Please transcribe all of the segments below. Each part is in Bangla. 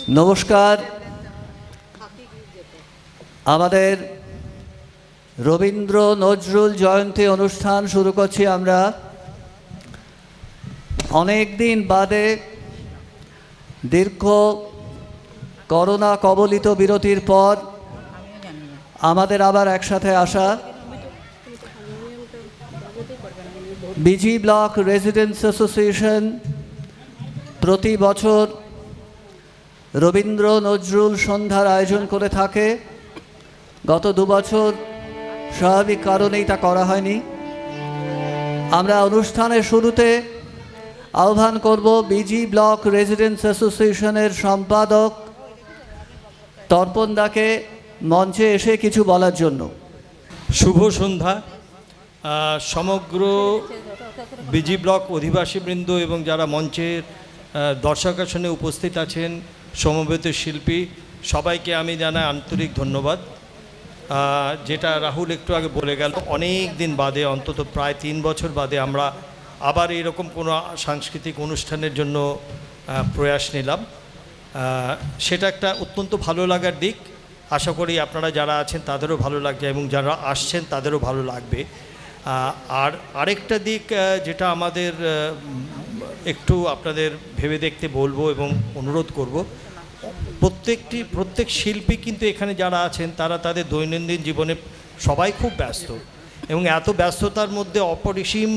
নমস্কার। আমাদের রবীন্দ্র নজরুল জয়ন্তী অনুষ্ঠান শুরু করছি আমরা। অনেক দিন বাদে দীর্ঘ করোনা কবলিত বিরতির পর আমাদের আবার একসাথে আসা। বিজি ব্লক রেসিডেন্টস অ্যাসোসিয়েশন প্রতি বছর রবীন্দ্র নজরুল সন্ধ্যার আয়োজন করে থাকে। গত 2 বছর স্বাভাবিক কারণেই তা করা হয়নি। আমরা অনুষ্ঠানের শুরুতে আহ্বান করব বিজি ব্লক রেসিডেন্টস অ্যাসোসিয়েশনের সম্পাদক তর্পণদাকে মঞ্চে এসে কিছু বলার জন্য। শুভ সন্ধ্যা। সমগ্র বিজি ব্লক অধিবাসীবৃন্দ এবং যারা মঞ্চের দর্শক আসনে উপস্থিত আছেন, সমবেত শিল্পী, সবাইকে আমি জানাই আন্তরিক ধন্যবাদ। যেটা রাহুল একটু আগে বলে গেল, অনেক দিন বাদে, অন্তত প্রায় 3 বছর বাদে আমরা আবার এরকম কোনো সাংস্কৃতিক অনুষ্ঠানের জন্য প্রয়াস নিলাম। সেটা একটা অত্যন্ত ভালো লাগার দিক। আশা করি আপনারা যারা আছেন তাদেরও ভালো লাগবে এবং যারা আসছেন তাদেরও ভালো লাগবে। আর আরেকটা দিক যেটা আমাদের একটু আপনাদের ভেবে দেখতে বলবো এবং অনুরোধ করব, প্রত্যেক শিল্পী কিন্তু এখানে যারা আছেন তারা তাদের দৈনন্দিন জীবনে সবাই খুব ব্যস্ত এবং এত ব্যস্ততার মধ্যে অপরিসীম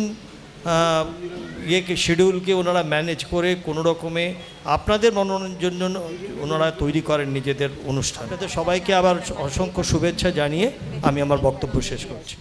শিডিউলকে ওনারা ম্যানেজ করে কোনো রকমে আপনাদের মনোরঞ্জনের জন্য ওনারা তৈরি করেন নিজেদের অনুষ্ঠান। তাতে সবাইকে আবার অসংখ্য শুভেচ্ছা জানিয়ে আমি আমার বক্তব্য শেষ করছি।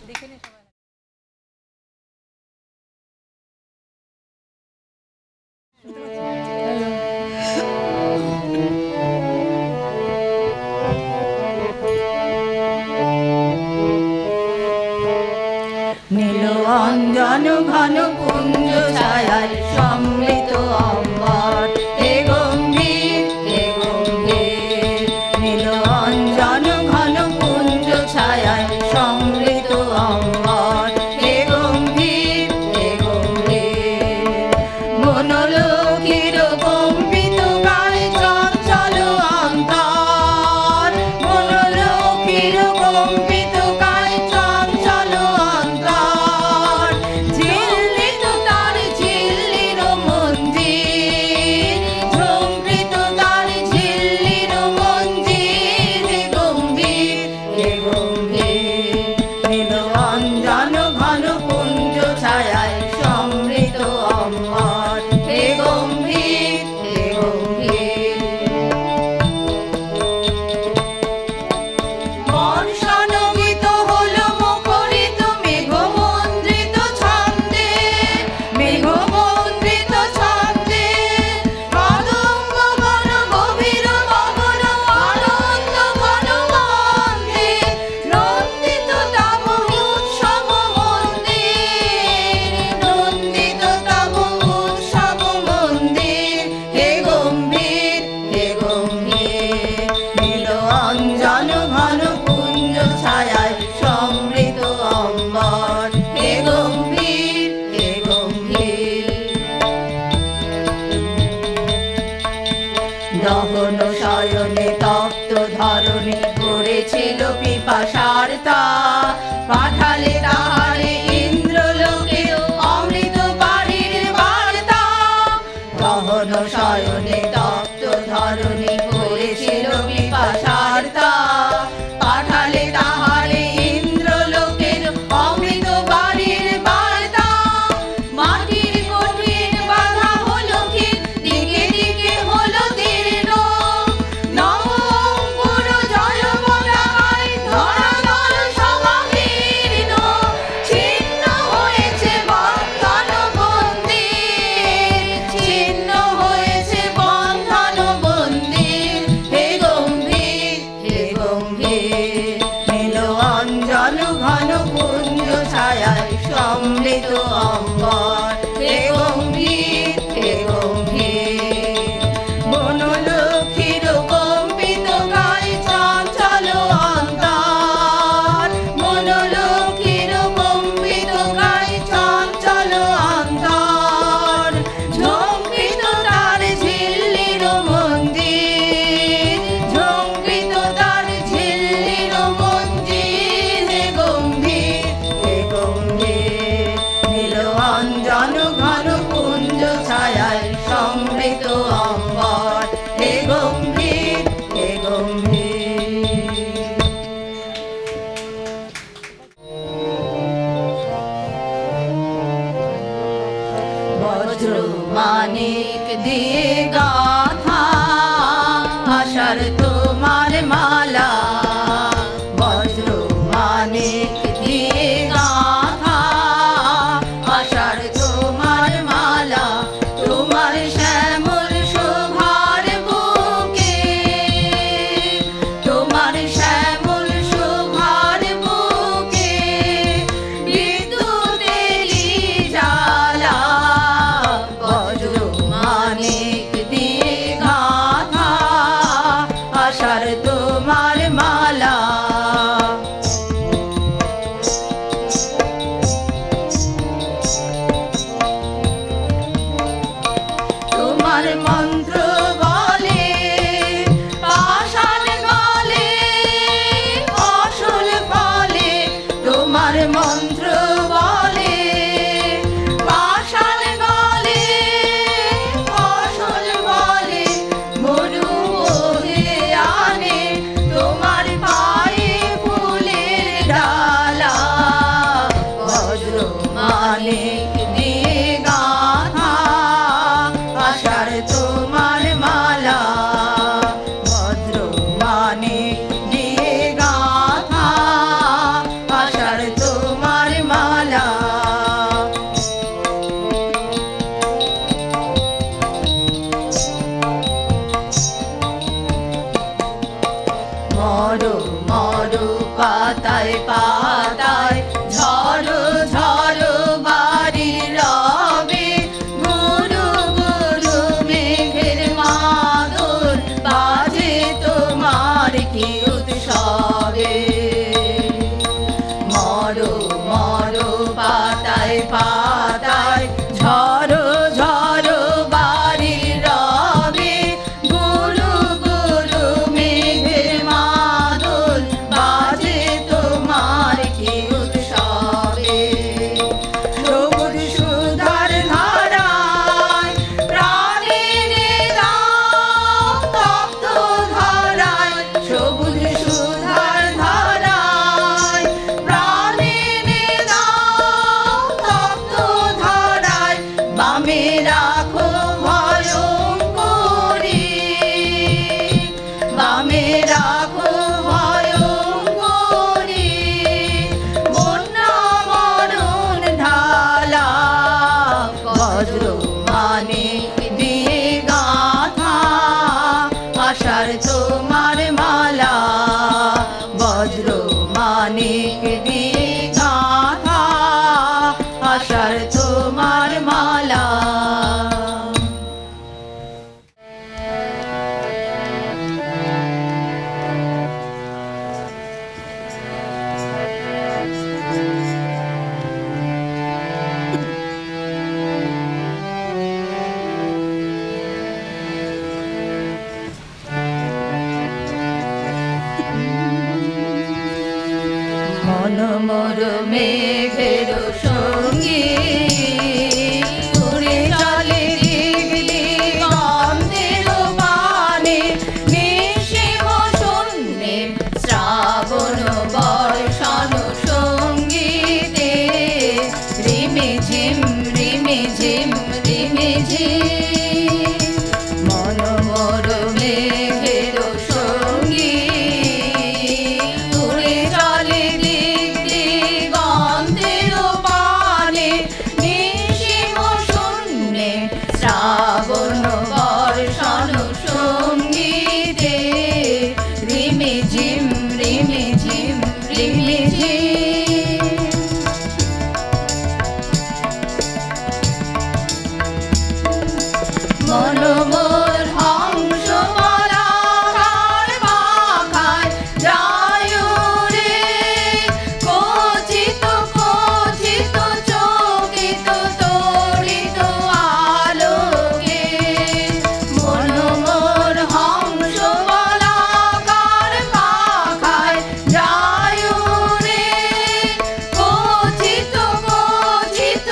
নীল অঞ্জন ঘন কুঞ্জ ছায়ার সমৃত অম্বর, হে গম্ভীর হে গম্ভীর। নীল অঞ্জন ঘন কুঞ্জ ছায়ার সমৃত অম্বর, হে গম্ভীর হে গম্ভীর। বনলক্ষ্মীর কম্পিত গায়ে চঞ্চল অন্তর, বনলক্ষ্মীর কম্পিত গায়ে চঞ্চল অন্তর। ঝিল্লিত অঞ্জন ঘন কুঞ্জ ছায়ায় সমৃত অম্বর হে গম্ভীর হে গম্ভীর। বজ্র মানিক দিয়ে গাথা আশার তোমার মালা, বজ্র মানিক দিয়ে গাথা আশার তোমার মালা, তোমার শ্যামল শোভার বুকে, তোমার শ্যামল শোভার বুকে বিদ্যুতেরই জ্বালা, বজ্র মানিক দিয়ে গাথা আশার তোমার মালা। তোমার মন্ত্র বলে পাষাণ গলে ফসল ফলে, তোমার মন্ত্র বলে পাষাণ গলে ফসল ফলে, মরু বহে আনে তোমার পায়ে ফুলের ডালা, বজ্র মানিক দিয়ে গাথা আশার তোমার মালা, বজ্র মানিক দিয়ে গাথা আশার তোমার মালা। মরো মরো পাতায় পাতায় ঝড়ো ঝড়ো বাড়ি রবে, গুরু গুরু মেঘের মাদল বাজে তোমার কি উৎসবে। মরো মরো পাতায় পাতায় ঝড়ো ঝড়ো বাড়ি রবে, গুরু গুরু মেঘের মাদল বাজে তোমার কি উৎসবে। সবুজ সুধার ধারায় প্রাণের দাও তপ্ত ধরায়, সবুজ সুধার ধারায় প্রাণের দাও তপ্ত ধরায়, বামে রাখো ভয়ঙ্করী, বামে রাখো ভয়ঙ্করী, বন্যা মরণ ঢালা, বজ্র মানিক দিয়ে গাথা আশার তোমার মালা, বজ্র মানিক দিয়ে গাথা আশার তোমার মালা। মন মোর মেঘের সঙ্গী উড়ে চলে দিক দিগন্তের পানে, নিশিম শূন্যে শ্রাবণ বর্ষণ সঙ্গীতে, রিমি ঝিম রিমি ঝিম রিমি ঝিম। মন মোর মেঘের সঙ্গী উড়ে চলে দিক দিগন্তের পানে, নিশিম শূন্যে শ্রাবণ বর্ষণ সঙ্গীতে, রিমি ঝিম রিমি ঝিম রিমি ঝিম। মন মোর হংস বলাকার পাখায় যায় উড়ে, কচিত কচিত চকিত তড়িত আলোকে, মন মোর হংস বলাকার পাখায় যায় উড়ে, কচিত কচিত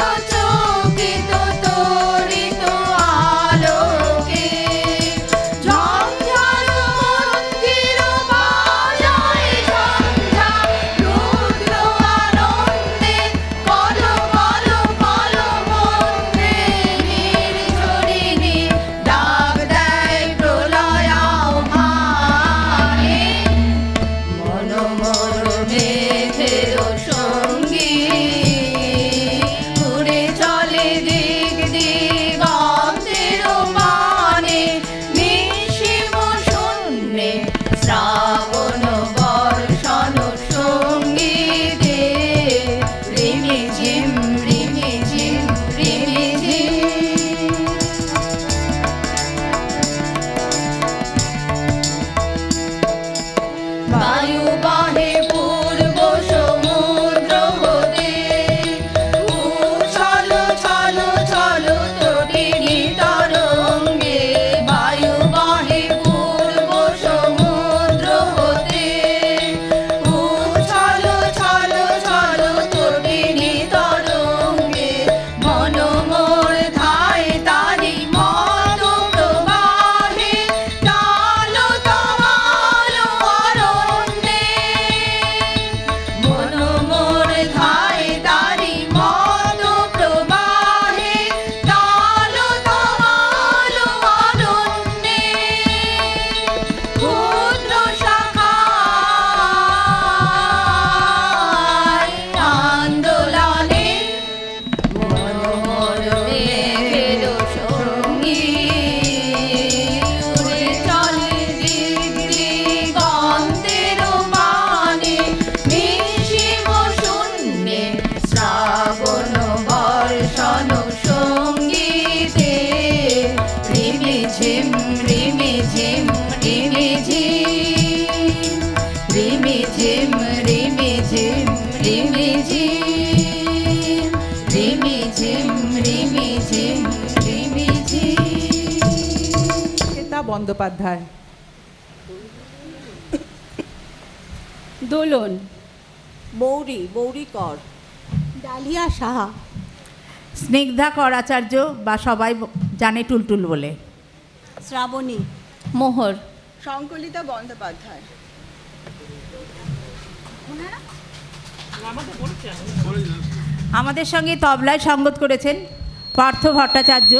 বিঝি বিঝি। শ্বেতা বন্দ্যোপাধ্যায়। দোলন, বৌরি বৌরি কর। ডালিয়া সাহা, স্নিগ্ধা কর আচার্য বা সবাই জানে টুলটুল বলে। শ্রাবণী, মোহর, সংকলিতা বন্দ্যোপাধ্যায়। আমাদের সঙ্গে তবলায় সঙ্গত করেছেন পার্থ ভট্টাচার্য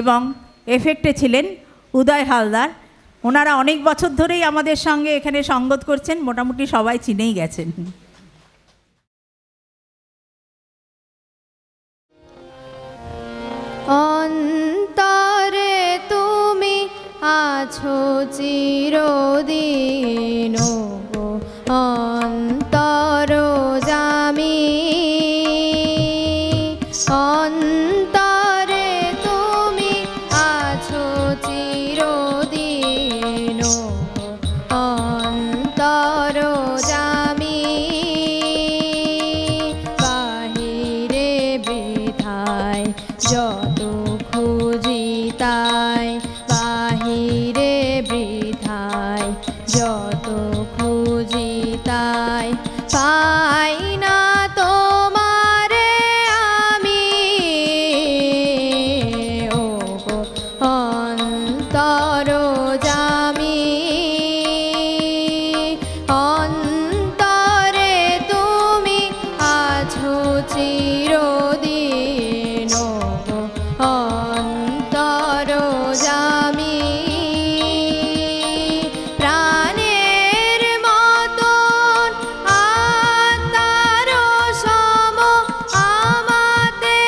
এবং এফেক্টে ছিলেন উদয় হালদার। ওনারা অনেক বছর ধরেই আমাদের সঙ্গে এখানে সঙ্গত করছেন, মোটামুটি সবাই চিনেই গেছেন। অন্তরে তুমি আছো চিরদিন গো অন্তর জামি। অন্তরে তুমি আছো চিরদিন গো অন্তর জামি। বাহিরে বৃথায় যত খুঁজি তাই, বাহিরে বৃথায় যত খুঁজি তাই, পাই না তোমারে আমি ও গো অন্তর জামি। অন্তরে তুমি আছো চিরদিন গো অন্তর জামি। প্রাণের মতন আত্মার সম আমাতে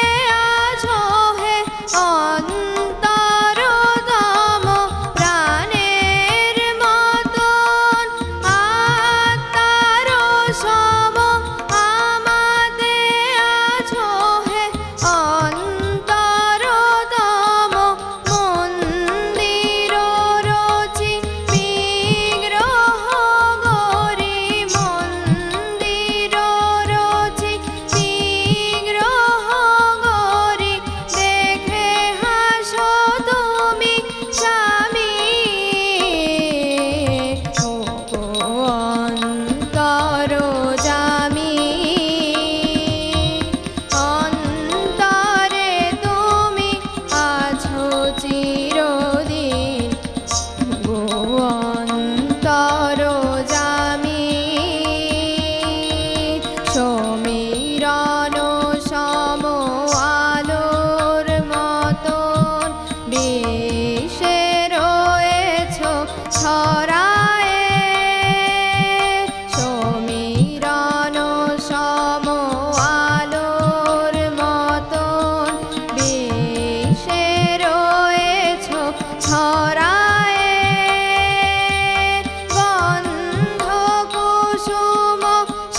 আছো হে অন্তরতম। প্রাণের মতন আত্মার সম আমাতে আছো হে অন্তরতম। মন্দির রচি বিগ্রহ গরি, মন্দির রচি বিগ্রহ গরি, দেখে হাসো তুমি স্বামী ও গো অন্তর জামি। অন্তরে তুমি আছো চিরদিন গো অন্তর জামি। সমীরণ সম আলোর মতন বিশ্বে রয়েছ ছড়ায়ে। সমীরণ সম আলোর মতন বিশ্বে রয়েছ ছড়ায়ে। গন্ধ কুসুম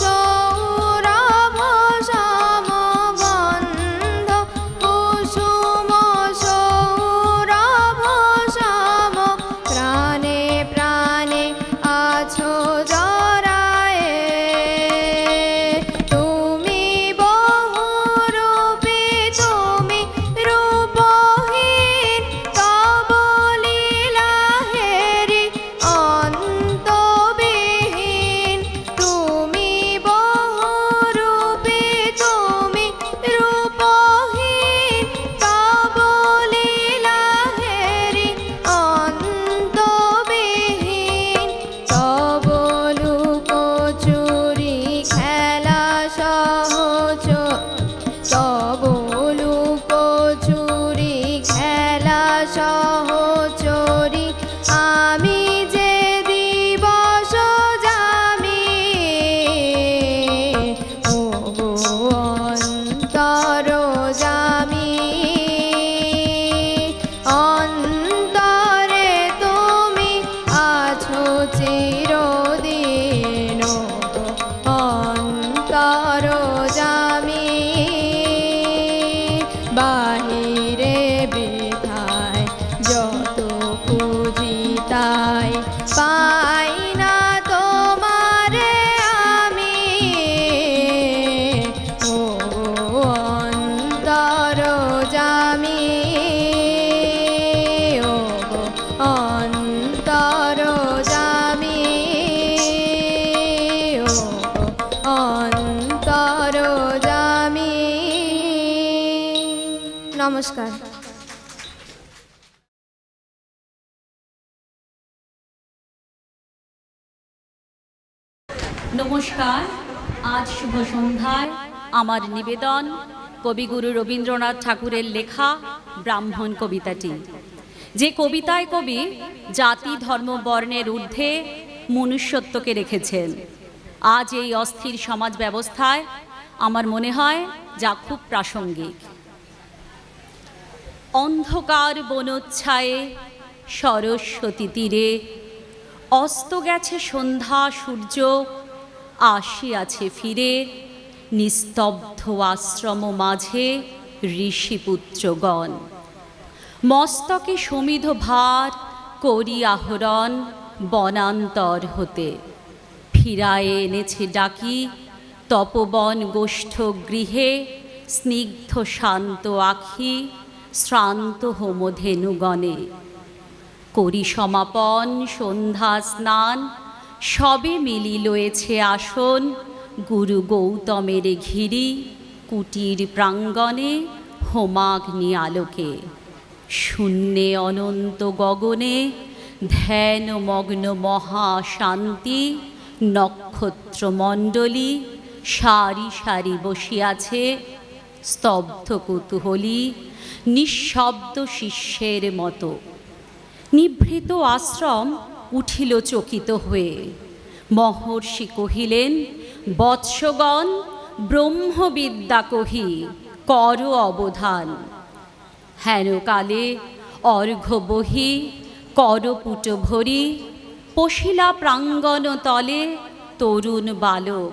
সৌরভ সম, গন্ধ কুসুম সৌরভ সম, প্রাণে প্রাণে আছো জড়ায়ে। তুমি বহুরূপী তুমি রূপহীন, তব লীলা হেরি অন্তবিহীন। তুমি বহুরূপী তুমি রূপহীন, তব লীলা হেরি অন্তবিহীন। তব লুকোচুরি খেলা সহজ, তব লুকোচুরি খেলা সহচরি, আমি যে দিবস জামি ও গো অন্তর জামি। অন্তরে তুমি আছো চিরদিন গো অন্তর জামি। বাহিরে বৃথায় নমস্কার। নমস্কার। আজ শুভ সন্ধ্যায় আমার নিবেদন কবিগুরু রবীন্দ্রনাথ ঠাকুরের লেখা ব্রাহ্মণ কবিতাটি, যে কবিতায় কবি জাতি ধর্ম বর্ণের ঊর্ধ্বে মনুষ্যত্বকে রেখেছেন। আজ এই অস্থির সমাজ ব্যবস্থায় আমার মনে হয় যা খুব প্রাসঙ্গিক। অন্ধকার বনোচ্ছায়ে সরস্বতী তীরে অস্ত গেছে সন্ধ্যা সূর্য, আসিয়াছে ফিরে নিস্তব্ধ আশ্রম মাঝে ঋষিপুত্রগণ। মস্তকে সমিধ ভার করি আহরণ বনান্তর হতে, ফিরায়ে এনেছে ডাকি তপবন গোষ্ঠ গৃহে স্নিগ্ধ শান্ত আখি শ্রান্ত হোমধেনুগণে। করি সমাপন সন্ধ্যা স্নান সবে মিলি লয়েছে আসন, গুরু গৌতমের ঘিরি কুটির প্রাঙ্গণে হোমাগ্নি আলোকে। শূন্যে অনন্ত গগনে ধ্যানমগ্ন মহাশান্তি, নক্ষত্রমণ্ডলী সারি সারি বসিয়াছে স্তব্ধ কুতূহলী নিঃশব্দ শিষ্যের মতো। নিভৃত আশ্রম উঠিল চকিত হয়ে, মহর্ষি কহিলেন বৎসগণ ব্রহ্মবিদ্যা কহি কর অবধান। হেনকালে অর্ঘ্য বহি করপুট ভরি, পশিলা প্রাঙ্গণ তলে তরুণ বালক।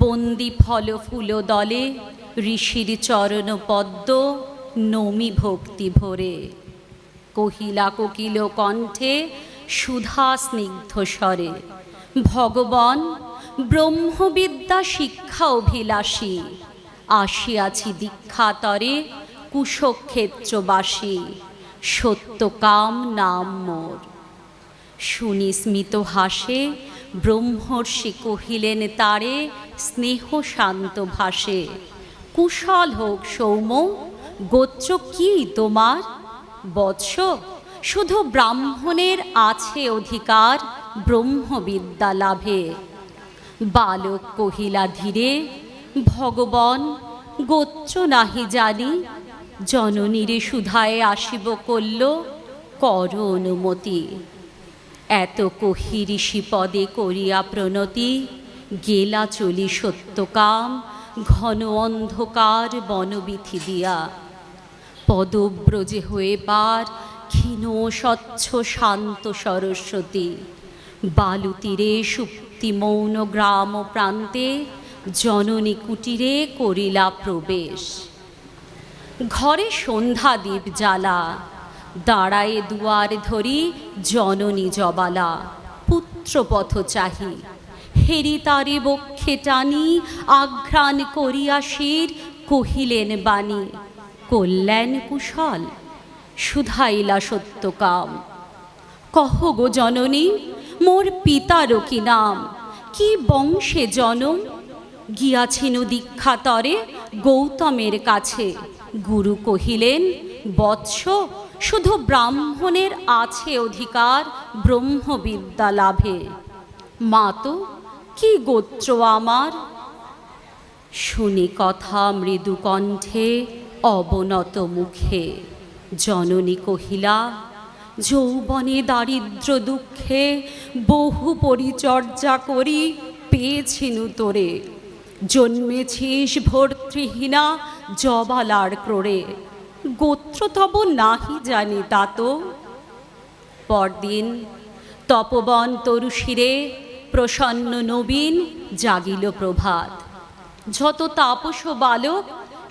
বন্দি ফল ফুল দলে ঋষির চরণ পদ্ম নমি ভক্তি ভরে। কহিলা কোকিল কণ্ঠে সুধা স্নিগ্ধ স্বরে, ভগবান ব্রহ্মবিদ্যা শিক্ষা অভিলাষী, আসিয়াছি দীক্ষাতরে কুশক্ষেত্রবাসী, সত্যকাম নাম মোর। শুনি স্মিত হাসে ব্রহ্মর্ষি কহিলেন তারে স্নেহ শান্ত ভাষে, কুশল হোক সৌম্য, গোত্র কি তোমার? বৎস শুধু ব্রাহ্মণের আছে অধিকার ব্রহ্মবিদ্যা লাভে। বালক কহিলা ধীরে, ভগবান গোত্র নাহি জানি, জননীরে সুধায় আসিব কল্য কর অনুমতি। এত কহি ঋষি পদে করিয়া প্রণতি, গেলা চলি সত্যকাম ঘন অন্ধকার বনবিথি দিয়া। পদব্রজে হয়ে পার ক্ষীণ স্বচ্ছ শান্ত সরস্বতী, বালুতীরে সুপ্তি মৌন গ্রাম প্রান্তে জননী কুটিরে করিলা প্রবেশ। ঘরে সন্ধ্যা দ্বীপ জ্বালা, দাঁড়ায়ে দুয়ার ধরি জননী জবালা। পুত্রপথ চাহি হেরি তারে বক্ষে টানি, আঘ্রাণ করিয়া শির কহিলেন বাণী, কল্যাণ কুশল শুধাইলা সত্যকাম। কহ গো জননী মোর পিতার কি নাম, কি বংশে জনম? গিয়াছেন দীক্ষাতরে গৌতমের কাছে, গুরু কহিলেন বৎস শুধু ব্রাহ্মণের আছে অধিকার ব্রহ্মবিদ্যা লাভে। মা তো কি গোত্র আমার? শুনি কথা মৃদু কণ্ঠে অবনত মুখে, জননী কহিলা যৌবনে দারিদ্র দুঃখে বহু পরিচর্যা করি পেয়েছিনু তোরে। জন্মেছিস ভর্তৃহীনা জবালার ক্রোড়ে, গোত্র তব নাহি জানি তা তো। পরদিন তপবন তরুশিরে প্রসন্ন নবীন জাগিল প্রভাত। যত তাপস বালক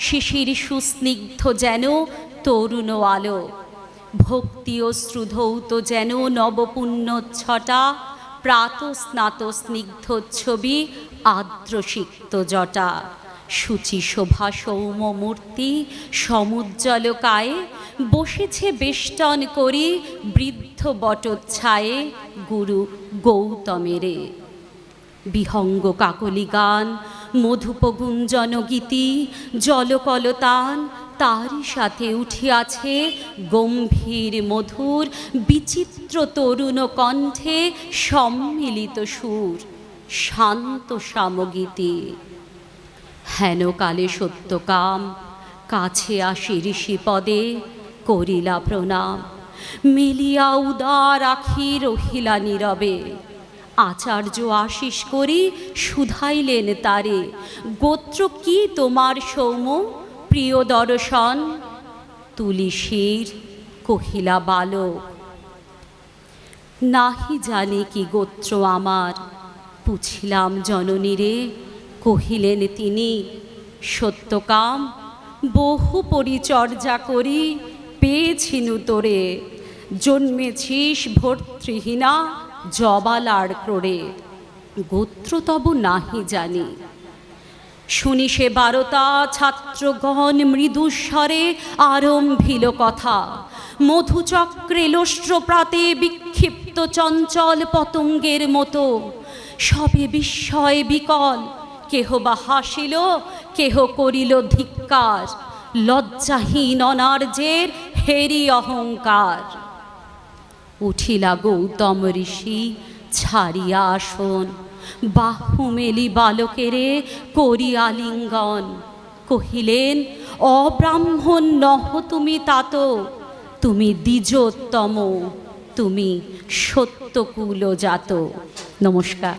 শিশির সুস্নিগ্ধ যেন তরুণ আলো, ভক্তি অশ্রুধৌত যেন নবপুণ্যচ্ছটা, প্রাত স্নাত স্নিগ্ধ ছবি আর্দ্রসিক্ত জটা। শুচি শোভা সৌম্য মূর্তি সমুজ্জ্বল কায়ে, বসেছে বেষ্টন করি বৃদ্ধ বটচ্ছায়ে গুরু গৌতমেরে। বিহঙ্গ কাকলি গান মধুপ গুঞ্জন গীতি জলকলতান তারই সাথে উঠিয়াছে গম্ভীর মধুর বিচিত্র তরুণ কণ্ঠে সম্মিলিত সুর, শান্ত সামগীতি। হেন কালে সত্যকাম কাছে আসি ঋষিপদে, করিলা প্রণাম, মিলিয়া উদার আখি রহিলা নীরবে। আচার্য আশিস করি শুধাইলেন তারে, গোত্র কি তোমার সৌম প্রিয় দর্শন? তুলিশির কহিলা বালক, নাহি জানি কি গোত্র আমার। পুছিলাম জননীরে, কহিলেন তিনি, সত্যকাম বহু পরিচর্যা করি পেয়েছিনু তোরে। জন্মেছিস ভর্তৃহীনা জবালার ক্রোড়ে, গোত্র তব নাহি জানি। শুনি সে বারতা ছাত্রগণ মৃদুস্বরে আরম্ভিল কথা। মধুচক্রে লোষ্ট্রপ্রাতে বিক্ষিপ্ত চঞ্চল পতঙ্গের মতো, সবে বিস্ময় বিকল। কেহ বা হাসিল, কেহ করিল ধিক্কার, লজ্জাহীন অনার্যের হেরি অহংকার। উঠিলা গৌতম ঋষি ছাড়িয়া আসন, বাহু মেলি বালকেরে করি আলিঙ্গন। কহিলেন, অব্রাহ্মণ নহ তুমি তাত, তুমি দ্বিজোত্তম, তুমি সত্যকুল জাত। নমস্কার।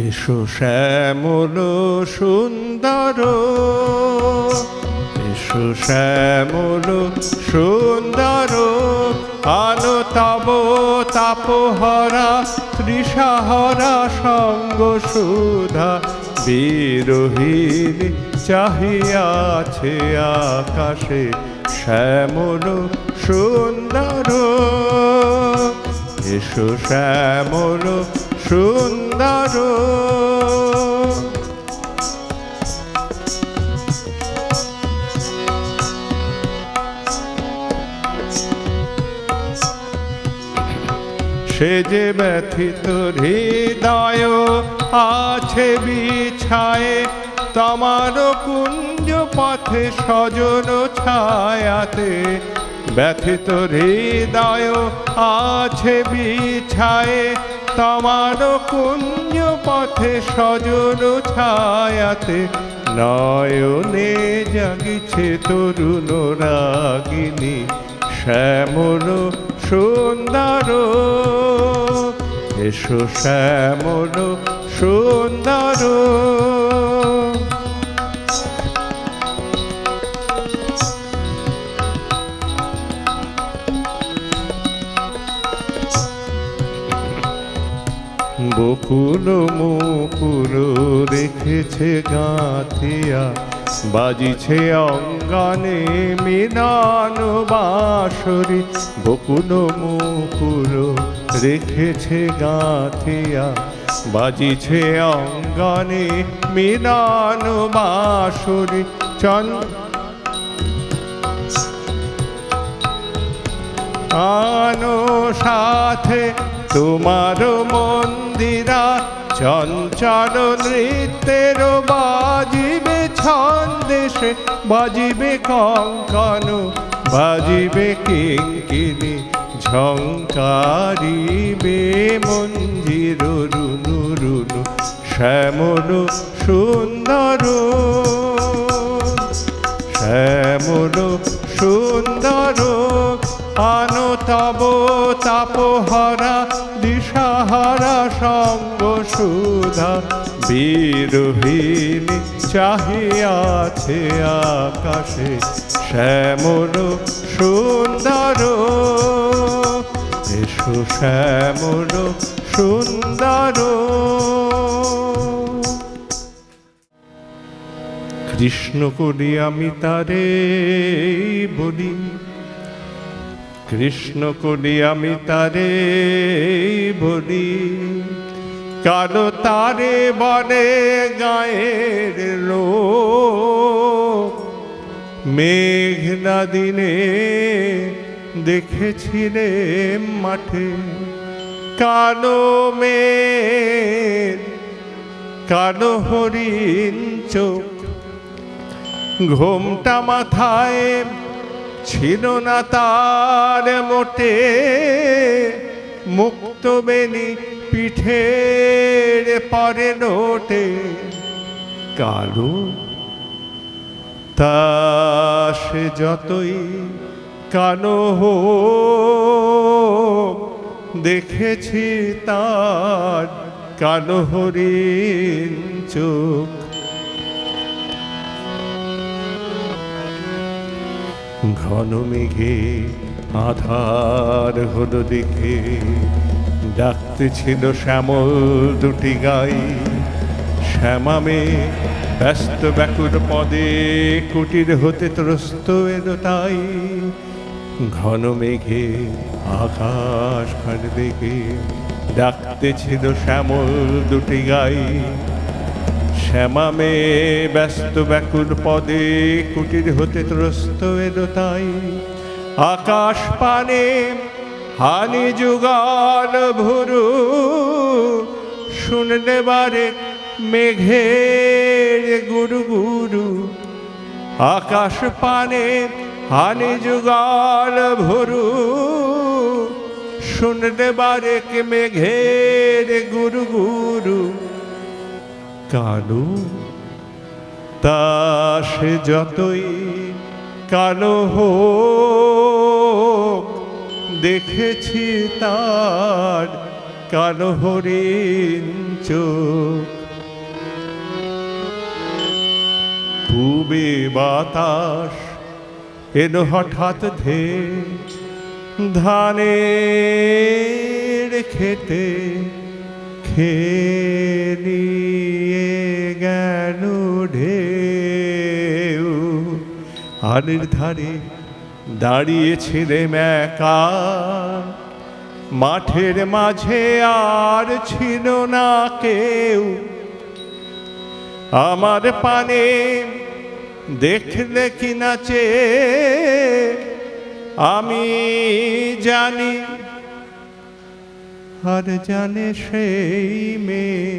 এসো শ্যামল সুন্দর, এসো শ্যামল সুন্দর, আলো তব তাপহরা তৃষাহরা সঙ্গ সুধা। বিরোহিণী চাহিয়াছে আকাশে শ্যামল সুন্দর। এসো শ্যামল সুন্দর। সে যে ব্যথিত হৃদয় আছে বিছায়ে, তোমার কুঞ্জ পথে সজন ছায়াতে। ব্যথিত হৃদয় আছে বিছায়ে, তোমার কুঞ্জ পথে সজন ছায়াতে। নয়নে জাগিছে তরুণ রাগিনী শ্যামল সুন্দর। এসো শ্যামল সুন্দর। বকুল মুকুল রেখেছে গাঁথিয়া, বাজিছে অঙ্গনে মিলন বাঁশরি। বকুল মুকুল রেখেছে গাঁথিয়া, বাজিছে অঙ্গনে মিলন বাঁশরি। আনো সাথে তোমার মন্দিরা, চঞ্চল নৃত্যের বাজিবে ছন্দেশে। বাজিবে কঙ্কন, বাজিবে কিঙ্কিণী, ঝঙ্কারিবে মঞ্জির রুনু রুনু। শ্যামল সুন্দর, শ্যামল সুন্দর, আনো তব তাপহরা দিশাহারা সঙ্গ সুধা। বিরোহিণী চাহিয়াছে আকাশে শ্যামল সুন্দর। এসো শ্যামল সুন্দর। কৃষ্ণ করি আমি তারে বলি, কৃষ্ণ করি আমি তারে বলি। কালো তারে বনে গায়ের লোক, মেঘনা দিনে দেখেছিলে মাঠে। কালো মেঘ কালো হরিণ চোখ, ঘোমটা মাথায় ছিল না তার মোটে, মুক্ত বেনি পিঠের পরে নোটে, কালো তা সে যতই কালো হোক, দেখেছি তার কালো হরিণ চোখ। ঘন মেঘে আধার হলো দেখে, ডাকতেছিল শ্যামল দুটি গাই, শ্যামামে ব্যস্ত ব্যাকুল পদে কুটির হতে ত্রস্ত এলো তাই। ঘন মেঘে আকাশ খান দেখে, ডাকতেছিল শ্যামল দুটি গাই, শ্যামামে ব্যস্ত ব্যাকুল পদে কুটির হতে ত্রস্ত এলো তাই। আকাশ পানে হানি যুগাল ভুরু, শুনলে বারে মেঘের গুরু গুরু। আকাশ পানে হানি যুগাল ভুরু, শুনলে বারে মেঘের গুরু গুরু। কালো তা সে যতই কালো হোক, দেখেছি তার কালো হরিণ চোখ। পূবে বাতাস এলো হঠাৎ ধে, ধানের খেতে খেলিয়ে গেল ঢেউ। আলের ধারে দাঁড়িয়েছিলেম একা, মাঠের মাঝে আর ছিল না কেউ। আমার পানে দেখলে কি নাচে আমি জানি, আর জানে সেই মেয়ে।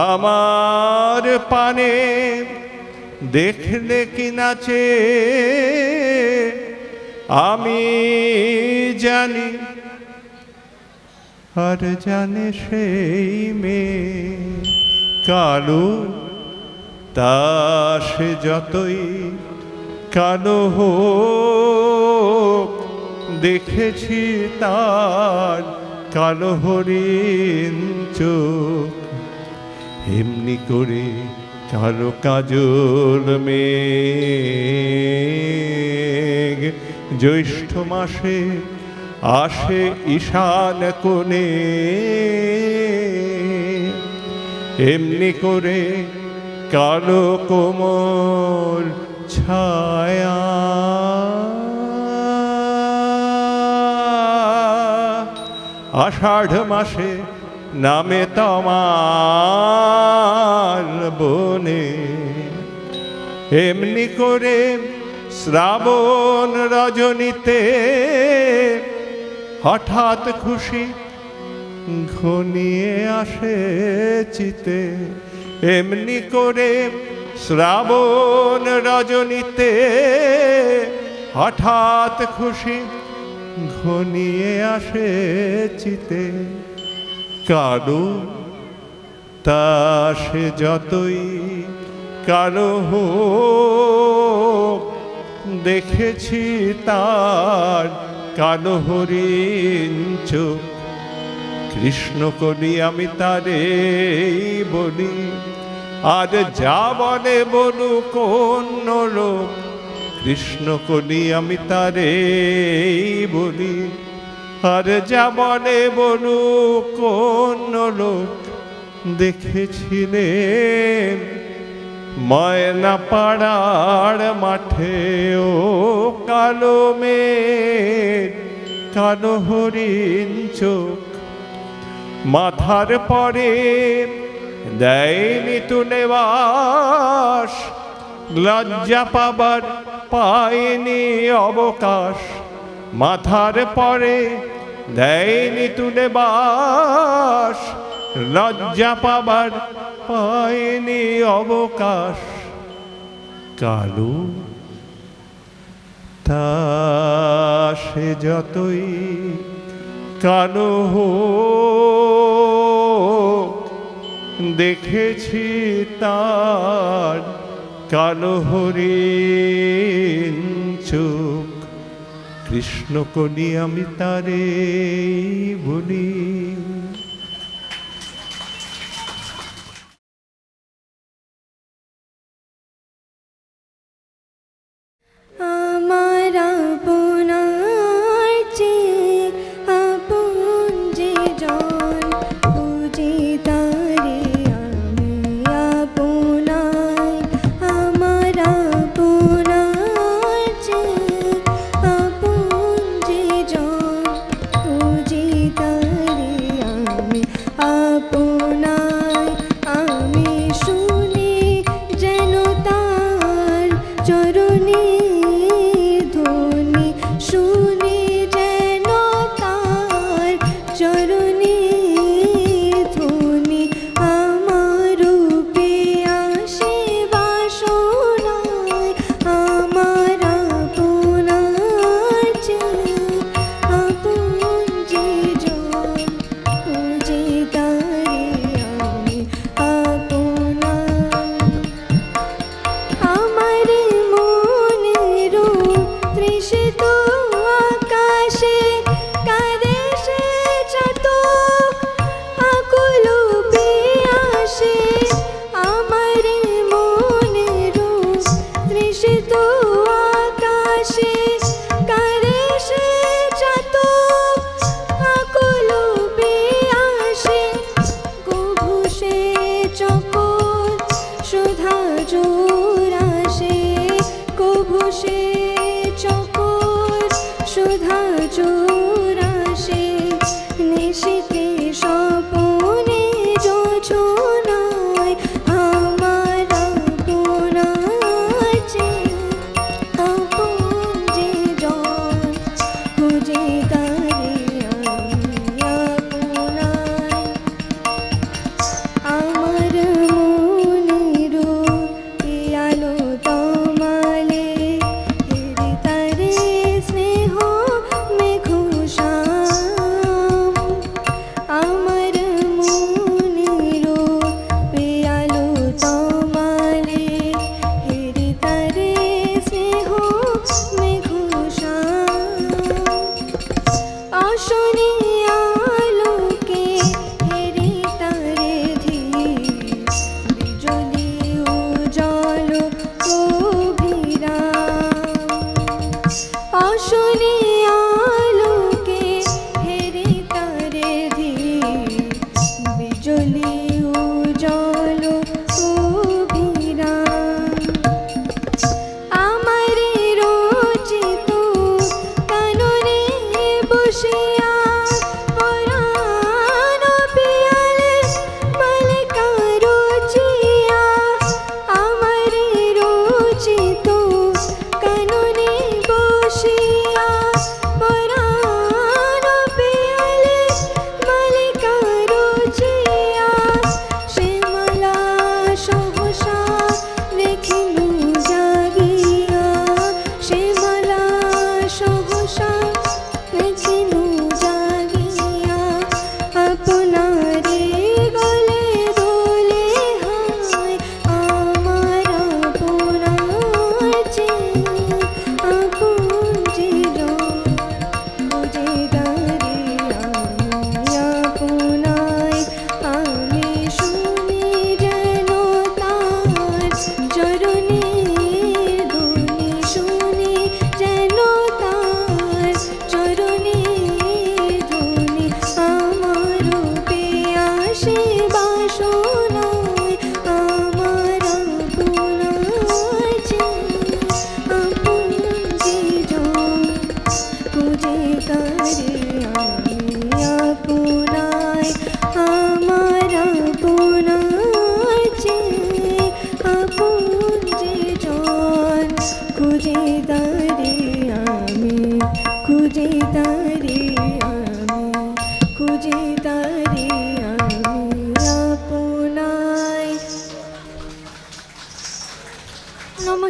আমার পানে দেখলে কি নাচে আমি জানি, আর জানে সেই মেয়ে। কালো তা সে যতই কালো হোক, দেখেছি তার কালো হরিণ চোখ। এমনি করে কালো কাজল মেঘ জ্যৈষ্ঠ মাসে আসে ঈশান কোণে। এমনি করে কালো কোমল ছায়া আষাঢ় মাসে নামে তমাল বনে। এমনি করে শ্রাবণ রজনীতে হঠাৎ খুশি ঘনিয়ে আসে চিতে। এমনি করে শ্রাবণ রজনীতে হঠাৎ খুশি ঘনিয়ে আসে চিতে। কালো তা সে যতই কালো হোক, দেখেছি তার কালো হরিণ চোখ। কৃষ্ণ কলি আমি তারে বলি, আর যা বলে বলু কোন লোক। কৃষ্ণ কলি আমি তারে বলি, আর যা বলে বলু কোন লোক। দেখেছিলেন ময়না পাড়ার মাঠে ও কালো মেঘ কালো হরিণ চোখ। মাথার পরে দেয়নি তুলে বাস, লজ্জা পাবার পায়নি অবকাশ। মাথার পরে দেয়নি তুলে বাস, লজ্জা পাবার পায়নি অবকাশ। কালো তা সে যতই কালো হোক, দেখেছি তার কালো হরিণ চোখ। কৃষ্ণকণি আমি তারে বলি। আমার আপনার চেয়ে আপন যে জন, বুঝি তারে আমি আপনার। আমার আপনার চেয়ে আপন যে জন, বুঝি তারে আমি আপনার। আমি শুনি যেন তার চরণে ধ্বনি, শুনি যেন তার চরণে ধ্বনি। আমার রূপে আসে বাসনায়, আমার আপনার চেয়ে আপন যে জন, বুঝি তারে আমি আপনার। আমার মনের তৃষিত আকাশে কাঁদে সে চাতক আকুল পিয়াসে। আমার মনের তৃষিত আকাশে কাঁদে সে চাতক আকুল পিয়াসে। গোঘোষে চকর সুধা জোরাসে, গোঘোষে চকর সুধা জোরাসে। নিশীথে স্বপনে যোছনায় আমার আপনার চেয়ে আপন যে জন, খুঁজে তারে আমি আপনার। আমার মনের আলো তমালে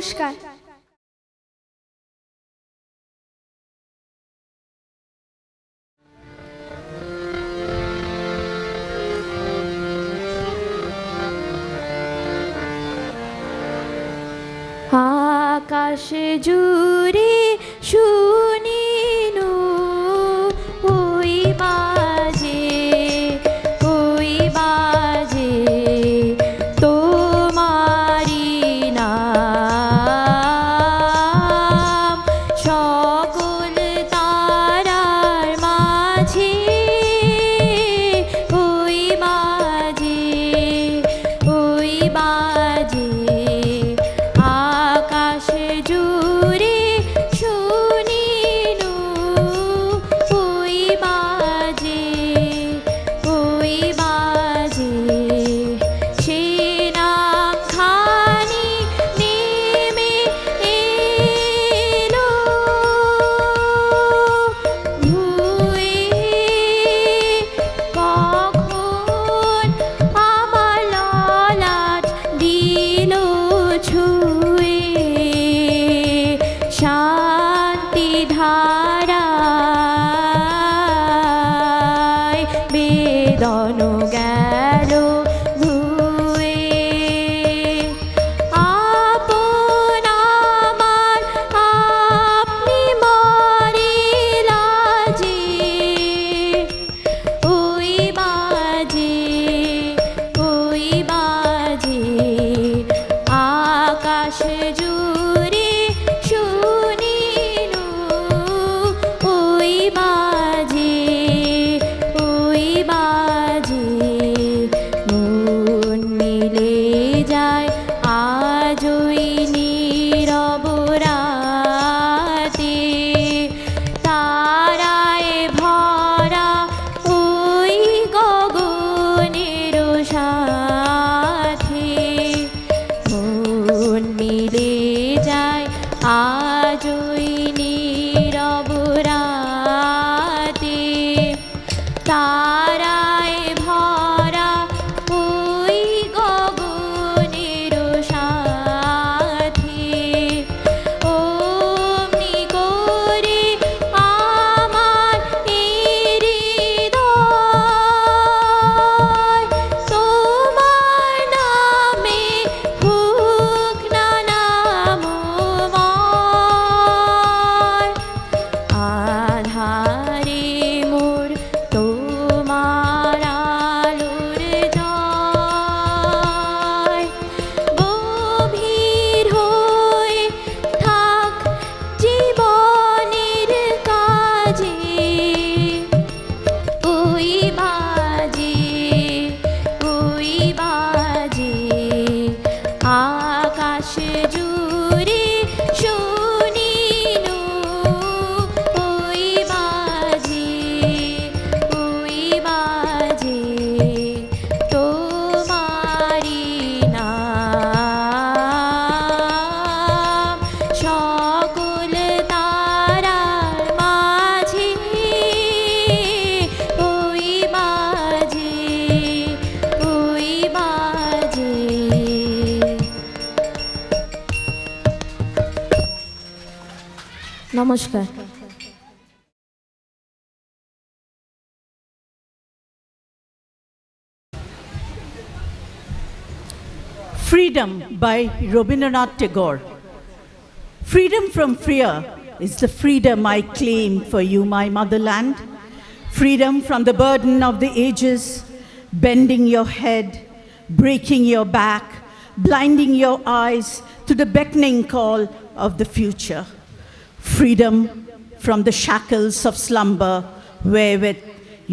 নমস্কার। আকাশ জুড়ে শুনিনু ওই বাজে তোমারি নাম সকল তারার মাঝে ওই বাজে আকাশ জুড়ে শুনিনু ওই বাজে সে নাম খানি নেমে এলো ভুয়ে কখন আমার ললাট দিল ছুঁয়ে শান্তি ধারায় বেদন গেল ভুয়ে আপন আমার আপনি মরে লাজে ওই বাজে আকাশ জুড়ে শুনিনু ওই বাজে মন মিলে যায় আজ ওই নীরব রাতে তারায় ভরা ওই গগনের সাথে মন মিলে যায় আজ ওই নীরব রাতে তারায় ভরা ওই গগনের সাথে অমনি করে আমার হৃদয় তোমার নামে হোক না নামময় আধারে মোর তোমার আলোর জয় গভীর হয়ে থাক জীবনের কাজে ওই বাজে আকাশ জুড়ে শুনিনু ওই বাজে তোমারি নাম সকল তারার মাঝে ওই বাজে নমস্কার। Freedom by Rabindranath Tagore. Freedom from fear is the freedom I claim for you, my motherland. Freedom from the burden of the ages, bending your head, breaking your back, blinding your eyes to the beckoning call of the future. Freedom from the shackles of slumber wherewith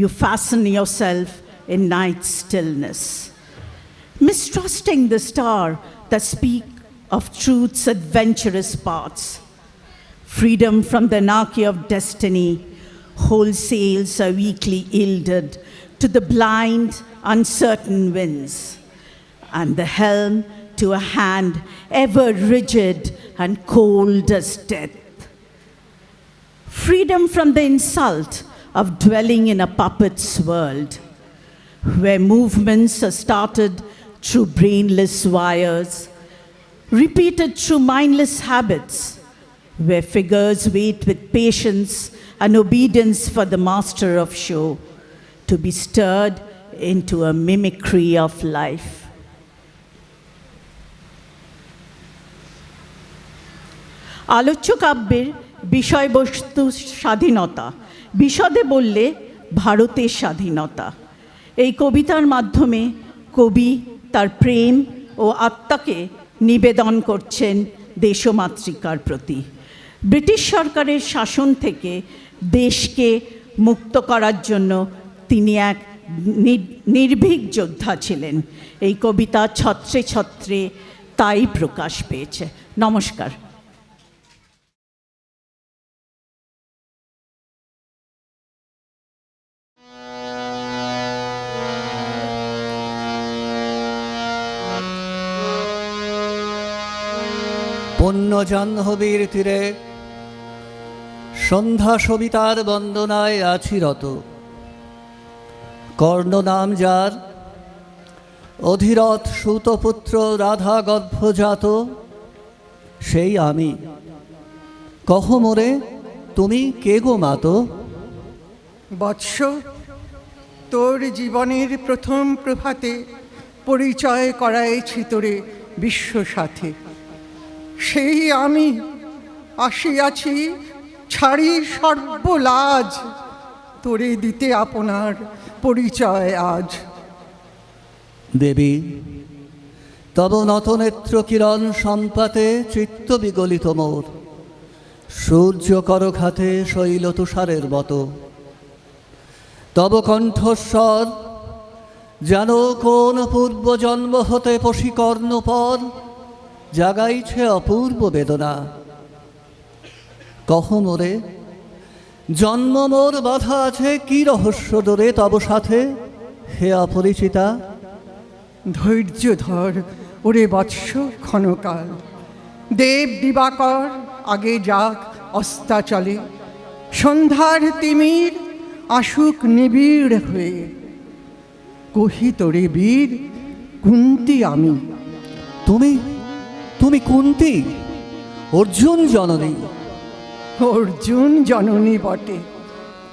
you fasten yourself in night's stillness. Mistrusting the star that speak of truth's adventurous paths. Freedom from the anarchy of destiny, whole sails are weakly yielded to the blind, uncertain winds, and the helm to a hand ever rigid and cold as death. Freedom from the insult of dwelling in a puppet's world, where movements are started through brainless wires, repeated through mindless habits, where figures wait with patience and obedience for the master of show to be stirred into a mimicry of life. আলোচ্য কাব্যের বিষয়বস্তু স্বাধীনতা, বিশদে বললে ভারতের স্বাধীনতা। এই কবিতার মাধ্যমে কবি তার প্রেম ও আত্মাকে নিবেদন করছেন দেশমাতৃকার প্রতি। ব্রিটিশ সরকারের শাসন থেকে দেশকে মুক্ত করার জন্য তিনি এক নির্ভীক যোদ্ধা ছিলেন। এই কবিতা ছত্রে ছত্রে তাই প্রকাশ পেয়েছে। নমস্কার। পুণ্য জাহ্নবীর তীরে সন্ধ্যা সবিতার বন্দনায় আছি রত। কর্ণ নাম যার, অধিরথ সুতপুত্র রাধা গর্ভজাত, সেই আমি। কহ মোরে তুমি কে গো মাতো? বৎস, তোর জীবনের প্রথম প্রভাতে পরিচয় করাইছি তোরে বিশ্ব সাথে। সেই আমি আসিয়াছি ছাড়ি সর্বলাজ, তোরে দিতে আপনার পরিচয় আজ। দেবী, তব নতনেত্র কিরণ সম্পাতে চিত্ত বিগলিত মোর, সূর্য করঘাতে শৈল তুষারের মতো। তব কণ্ঠস্বর যেন কোন পূর্ব জন্ম হতে পশিকর্ণ পর জাগাইছে অপূর্ব বেদনা। কহ মোরে জন্ম মোর বাধা আছে কি রহস্য দরে তব সাথে, হে অপরিচিতা? ধৈর্য ধর ওরে বৎস ক্ষণকাল, দেব দিবাকর আগে যাক অস্তাচলে। সন্ধ্যার তিমির আসুক নিবিড় হয়ে, কহি তোরে বীর কুন্তি আমি। তুমি তুমি কুন্তি, অর্জুন জননী। অর্জুন জননী বটে,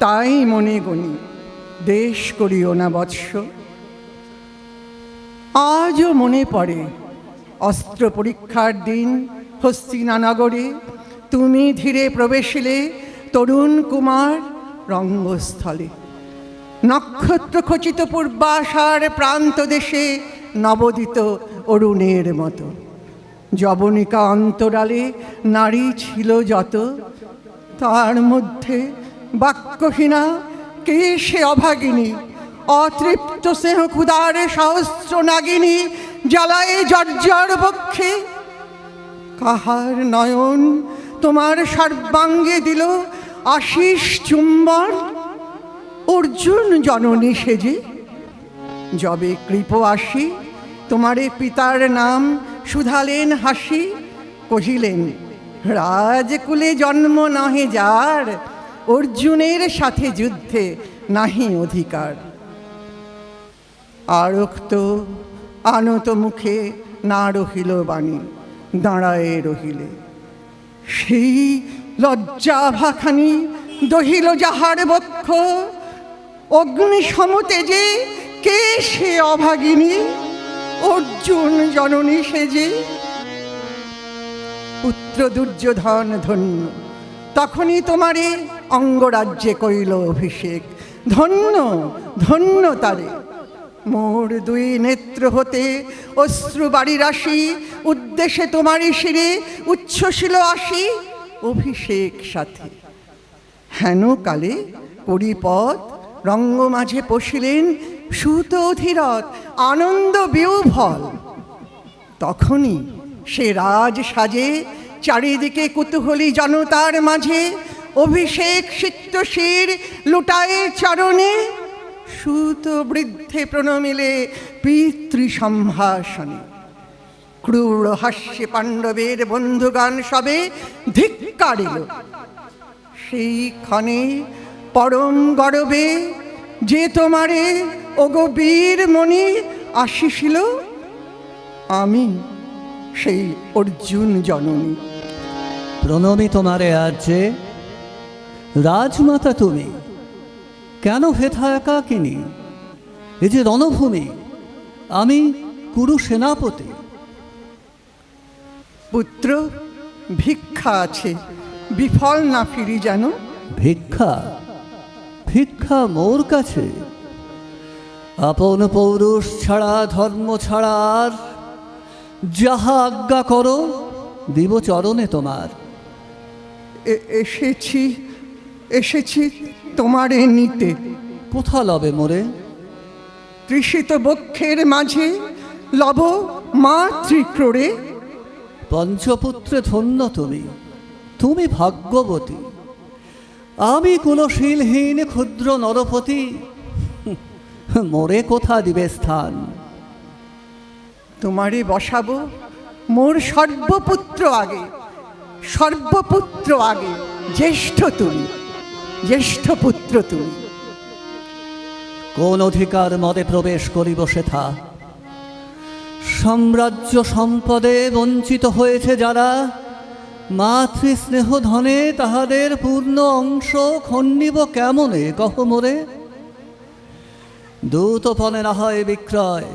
তাই মনে গণি দেশ করিও না বৎস। আজও মনে পড়ে অস্ত্র পরীক্ষার দিন হস্তিনানগরে, তুমি ধীরে প্রবেশিলে তরুণ কুমার রঙ্গস্থলে। নক্ষত্র খচিত পূর্বাশার প্রান্ত দেশে নবোদিত অরুণের মতো। যবনিকা অন্তরালে নারী ছিল যত, তার মধ্যে বাক্যহীনা কে সে অভাগিনী। অতৃপ্ত স্নেহ ক্ষুধার সহস্র নাগিনী জ্বালায় জর্জর বক্ষে। কাহার নয়ন তোমার সর্বাঙ্গে দিল আশিস চুম্বন? অর্জুন জননী সেজে। যবে কৃপ আসি তোমারে পিতার নাম শুধালেন হাসি, কহিলেন রাজকুলে জন্ম নহে যার, অর্জুনের সাথে যুদ্ধে নাহি অধিকার। আরক্ত আনত মুখে না রহিল বাণী, দাঁড়ায়ে রহিলে। সেই লজ্জাভাখানি দহিল যাহার বক্ষ, অগ্নি সমতেজে কে সে অভাগিনী? অর্জুন জননী সেজে। পুত্র দুর্যোধন ধন্য, তখনই তোমারে অঙ্গরাজ্যে কইল অভিষেক। ধন্য ধন্য তারে। মোর দুই নেত্র হতে অশ্রু বাড়ি রাশি, উদ্দেশ্যে তোমারই শিরে উচ্ছ্বসিল আসি অভিষেক সাথে। হেন কালে পরিপদ রঙ্গ মাঝে পশিলেন সুত অধিরথ আনন্দ বিউভল। তখনই সে রাজ সাজে চারিদিকে কুতূহলী জনতার মাঝে, অভিষেক সিক্ত শির লুটায়ে চরণে। সুত বৃদ্ধে প্রণমিলে পিতৃ সম্ভাষণে। ক্রূর হাস্যে পাণ্ডবের বন্ধুগান সবে ধিক্কারিল। সেই ক্ষণে পরম গর্বে যে তোমারে ওগো বীর মণি আসিছিল, আমি সেই অর্জুন জননী। প্রণমী তোমারে আজ যে রাজমাতা তুমি, কেন হেথা একাকিনী? এ যে রণভূমি, আমি কুরু সেনাপতি। পুত্র, ভিক্ষা আছে, বিফল না ফিরি যেন। ভিক্ষা? ভিক্ষা মোর কাছে? আপন পৌরুষ ছাড়া, ধর্ম ছাড়া আর যাহা আজ্ঞা করো দিব চরণে তোমার। এসেছি এসেছি তোমারে নিতে। কোথা লবে মোরে? তৃষিত বক্ষের মাঝে লব মাতৃক্রোড়ে। পঞ্চপুত্রে ধন্য তুমি, তুমি ভাগ্যবতী। আমি কুলশীলহীন ক্ষুদ্র নরপতি, মোরে কোথা দিবে স্থান? তোমারে বসাবো মোর সর্বপুত্র আগে, সর্বপুত্র আগে। জ্যেষ্ঠ তুমি, জ্যেষ্ঠ পুত্র তুমি। কোন অধিকার মদে প্রবেশ করিব সেথা? সাম্রাজ্য সম্পদে বঞ্চিত হয়েছে যারা, মাতৃস্নেহ ধনে তাহাদের পূর্ণ অংশ খণ্ডিব কেমনে কহ মোরে? দূতপনে না হয় বিক্রয়,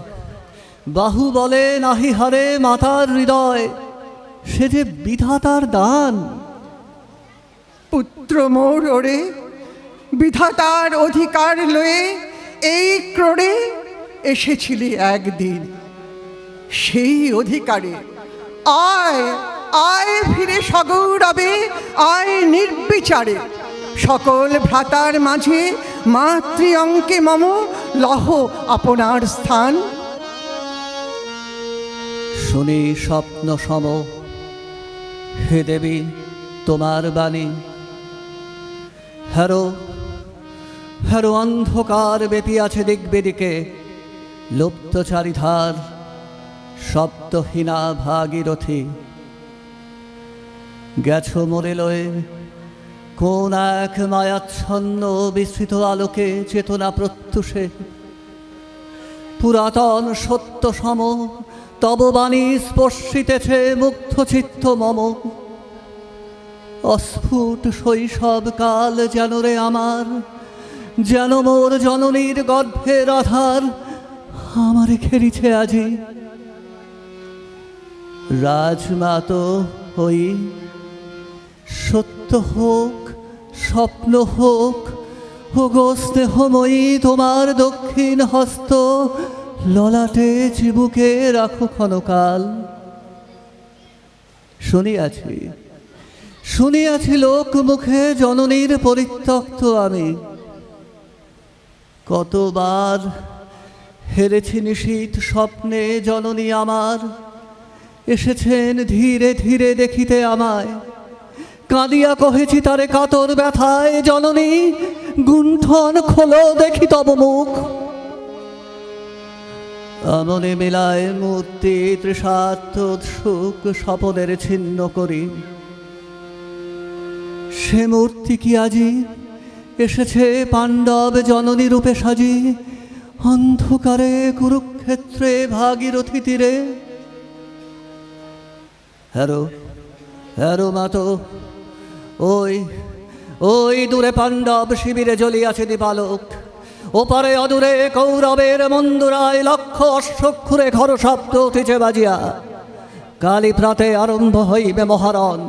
বাহু বলে নাহি হারে মাতার হৃদয়, সে যে বিধাতার দান। পুত্র মোর ওরে, বিধাতার অধিকার লয়ে এই ক্রোড়ে এসেছিলি একদিন। সেই অধিকারে আয়, আয় ফিরে সগৌরবে, আয় নির্বিচারে। সকল ভ্রাতার মাঝে মাতৃ অঙ্কে মম লহ আপনার স্থান। শুনি স্বপ্ন সম হে দেবী তোমার বাণী। হ্যারো হ্যারো অন্ধকার বেপিয়াছে দিক বেদিকে, লুপ্ত চারিধার শব্দহীনা ভাগীরথী। গেছো মোরে লয়ে কোন এক মায়াচ্ছন্ন বিস্তৃত আলোকে চেতনা প্রত্যুষে। পুরাতন সত্য সম তব বাণী স্পর্শিতেছে মুগ্ধ চিত্ত মম। অস্ফুট শৈশব কাল যেন রে আমার, যেন মোর জননীর গর্ভের আধার আমারে ঘেরিছে আজি। রাজমাতো হই, সত্য হোক স্বপ্ন হোক, হোগো স্নেহময়ী তোমার দক্ষিণ হস্ত ললাটে চিবুকে রাখো ক্ষণকাল। শুনিয়াছি শুনিয়াছি লোক মুখে জননীর পরিত্যক্ত আমি। কতবার হেরেছি নিশীথ স্বপ্নে জননী আমার, এসেছেন ধীরে ধীরে দেখিতে আমায়। কাঁদিয়া কহেছি তারে কাতর ব্যথায়, জননী গুণ্ঠন খোলো দেখি তব মুখ। আমনে মেলায় মূর্তি তৃষার্থ সুখ স্বপনের ছিন্ন করি। সে মূর্তি কি আজি এসেছে পাণ্ডব জননী রূপে সাজি, অন্ধকারে কুরুক্ষেত্রে ভাগীরথী তীরে। হ্যারো হ্যারো মাতো, ওই ওই দূরে পাণ্ডব শিবিরে জ্বলিয়াছে দীপালোক। ওপারে অদূরে কৌরবের মন্দুরায় লক্ষ অশ্বক্ষুরে ঘর শব্দ উঠেছে বাজিয়া। কালী প্রাতে আরম্ভ হইবে মহারণ।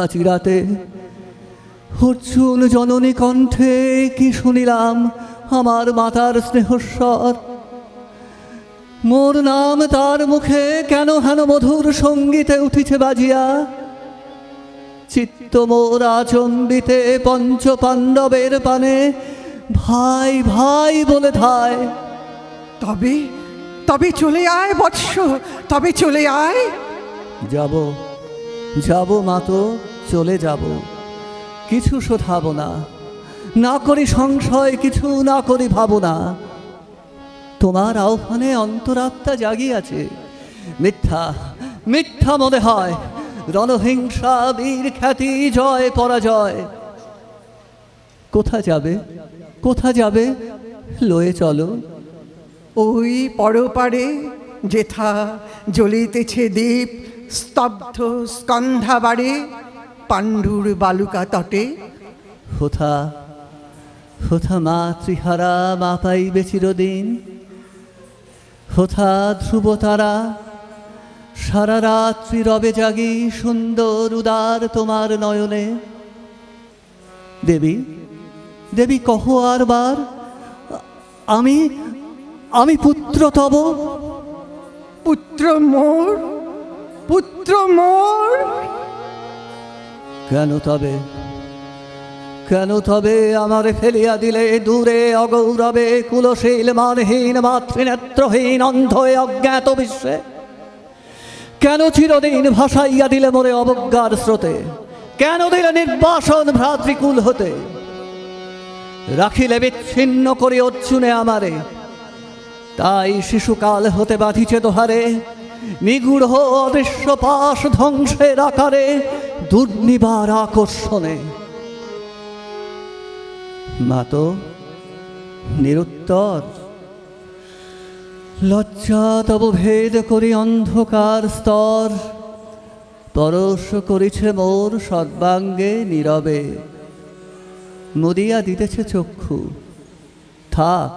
আজ রাতে অর্জুন জননী কণ্ঠে কি শুনিলাম আমার মাতার স্নেহস্বর। মোর নাম তার মুখে কেন হেন মধুর সঙ্গীতে উঠিছে বাজিয়া। চিত্ত মোর আচম্বিতে পঞ্চ পাণ্ডবের পানে ভাই ভাই বলে ধায়। তবে তবে চলে আয় বৎস, তবে চলে আয়। যাব যাব মাতো, চলে যাব, কিছু শোধাব না, না করি সংশয় কিছু, না করি ভাবনা। তোমার আহ্বানে অন্তরাত্মা জাগিয়াছে। মিথ্যা মিথ্যা মনে হয়, রণহিংসা বীর খ্যাতি জয় পরাজয়। কোথা যাবে কোথা যাবে লয়ে চলো। ওই পরপারে যেথা জ্বলিতেছে দীপ স্তব্ধ স্কন্ধাবারে পাণ্ডুর বালুকা তটে। হোথা হোথা মাতৃহারা মা পাইবে চিরদিন, হোথা ধ্রুব তারা সারা রাত্রি রবে জাগি সুন্দর উদার তোমার নয়নে। দেবী দেবী কহ আর বার, আমি আমি পুত্র তব। পুত্র মোর, পুত্র মোর। কেন তবে কেন তবে আমারে ফেলিয়া দিলে দূরে অগৌরবে কুলশীল মানহীন মাতৃনেত্রহীন অন্ধ এ অজ্ঞাত বিশ্বে? কেন চিরদিন ভাসাইয়া দিলে মোরে অবজ্ঞার স্রোতে? কেন দিলে নির্বাসন ভ্রাতৃকুল হতে? রাখিলে বিচ্ছিন্ন করে অর্জুনে আমারে, তাই শিশুকাল হতে বাঁধিছে দোহারে নিগূঢ় অদৃশ্য পাশ ধ্বংসের আকারে দুর্নিবার আকর্ষণে। মাতো নিরুত্তর, লজ্জা তব ভেদ করি অন্ধকার স্তর, পরশ করিছে মোর সর্বাঙ্গে নীরবে, মুদিয়া দিতেছে চক্ষু। থাক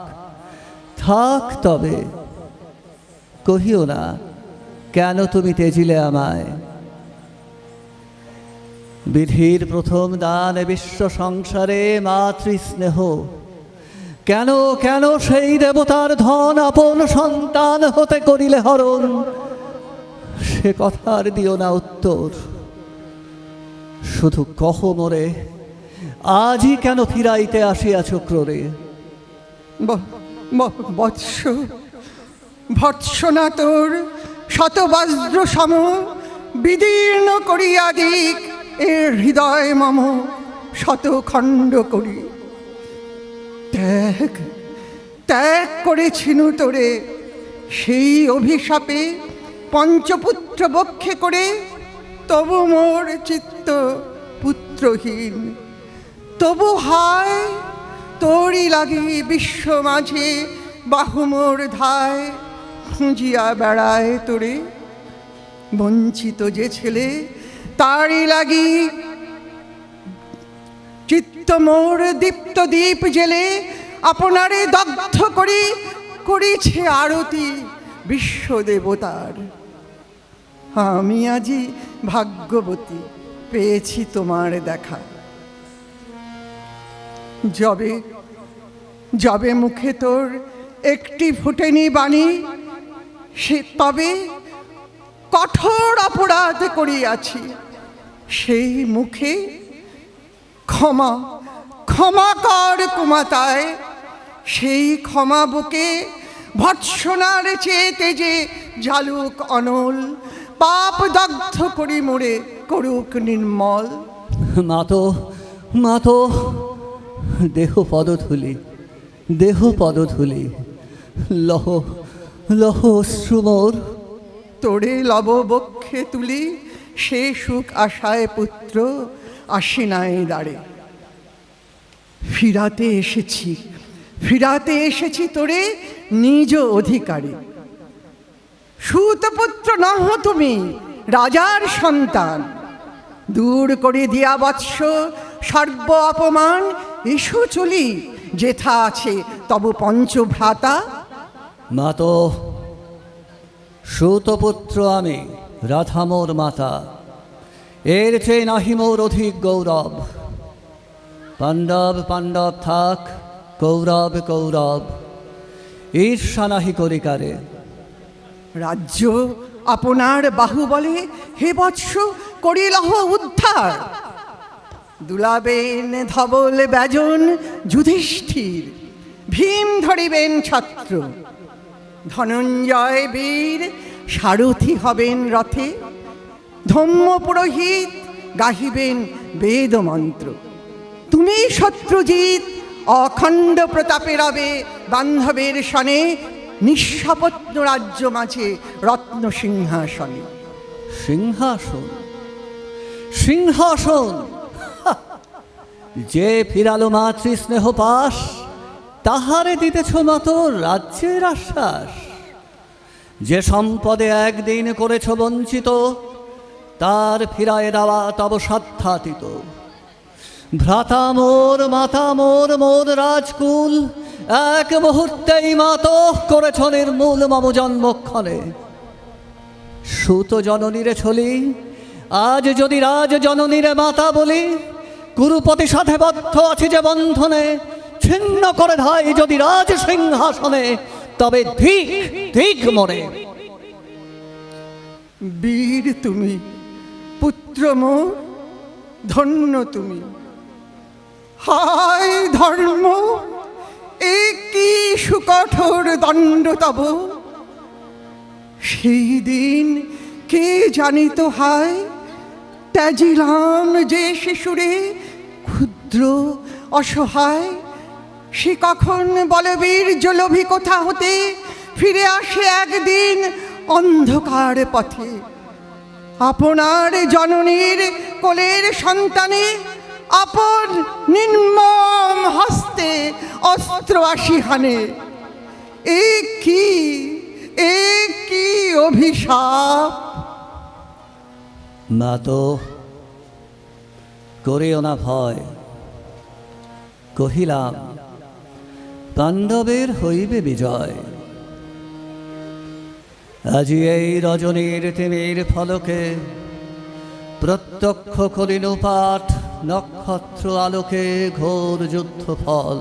থাক তবে, কহিও না কেন তুমি তেজিলে আমায়। বিধির প্রথম দান বিশ্ব সংসারে মাতৃস্নেহ, কেন কেন সেই দেবতার ধন আপন সন্তান হতে করিলে হরণ? সে কথার দিও না উত্তর, শুধু কহ মোরে আজই কেন ফিরাইতে আসিয়াছ ক্রোরে? বৎস ভৎসনা তোর শতবজ্র সম বিদীর্ণ করিয়া দিক এর হৃদয় মম শত খণ্ড করি। ত্যাগ ত্যাগ করেছিনু তোরে সেই অভিশাপে পঞ্চপুত্র বক্ষে করে, তবু মোর চিত্ত পুত্রহীন। তবু হায় তোরই লাগি বিশ্ব মাঝে বাহু মোর ধায় খুঁজিয়া বেড়ায় তোরে। বঞ্চিত যে ছেলে তারই লাগি চিত্ত মোর দীপ্ত দীপ জেলে আপনারে দগ্ধ করি করিছে আরতি বিশ্ব দেবতার। আমি আজি ভাগ্যবতী পেয়েছি তোমার দেখা। যবে যবে মুখে তোর একটি ফুটেনি বাণী, সে তবে কঠোর অপরাধ করিয়াছি। সেই মুখে ক্ষমা ক্ষমা কর কুমাতায়, সেই ক্ষমা বুকে ভৎসনার চেয়ে তেজে ঝালুক অনল, পাপ দগ্ধ করি মোরে করুক নির্মল। মাতো মাতো দেহ পদধূলি, দেহ পদধূলি, লহ লহ অশ্রুমোর। তোরে লব বক্ষে তুলি সে সুখ আশায় পুত্র আসি নাই দাঁড়ে। ফিরাতে এসেছি ফিরাতে এসেছি তোরে নিজ অধিকারে। সুতপুত্র নহ তুমি রাজার সন্তান, দূর করে দিয়া বৎস সর্ব অপমান। এসো চলি যেথা আছে তব পঞ্চভ্রাতা। মাতো সুতপুত্র আমি, রাধা মোর মাতা, এর চেয়ে নাহি মোর অধিক গৌরব। পাণ্ডব পাণ্ডব থাক, কৌরব কৌরব, ঈর্ষা নাহি করি কারে। রাজ্য আপনার বাহুবলে হে বৎস করিলহ উদ্ধার। দুলাবেন ধবল ব্যজন যুধিষ্ঠির, ভীম ধরিবেন ছত্র। ধনঞ্জয় বীর সারথি হবেন রথে, ধম্ম পুরোহিত গাহিবেন বেদ মন্ত্র। তুমি শত্রুজিৎ অখণ্ড প্রতাপে রবে বান্ধবের সনে, নিঃস্বপত্ন রাজ্য মাঝে রত্ন সিংহাসনে। সিংহাসন সিংহাসন, যে ফিরালো মাতৃস্নেহ পাশ, তাহারে দিতেছ মাতো রাজ্যের আশ্বাস। যে সম্পদে একদিন করেছ বঞ্চিত, তার ফিরায় দেওয়া তব সাধ্যাতীত। ভ্রাতা মোর, মাতা মোর, মোর রাজকুল, এক মুহূর্তেই মাত করেছ নির্মূল মম জন্মক্ষণে। সুত জননীরে ছলি, আজ যদি রাজ জননীরে মাতা বলি, গুরুপতি সাথে বদ্ধ আছি যে বন্ধনে, ছিন্ন করে ধাই যদি রাজ সিংহাসনে, তবে ধিক ধিক মরে। বীর তুমি, পুত্র মোর, ধন্য তুমি। হায় ধর্ম, এ কি সুকঠোর দণ্ড তব। সেই দিন কে জানিত হায়, ত্যাজিলাম যে শিশুরে ক্ষুদ্র অসহায়। সে কখন বলবীর জলভি কোথা হতে ফিরে আসে একদিন অন্ধকার পথে। আপনার জননীর কোলের সন্তানে আপন নির্মম হস্তে অস্ত্র আসি হানে। এ কি অভিশাপ। মা তো করিও না ভয়, কহিলাম পাণ্ডবের হইবে বিজয়। আজি এই রজনীর তিমির ফলকে প্রত্যক্ষ করিনু পাঠ, নক্ষত্র আলোকে ঘোর যুদ্ধ ফল।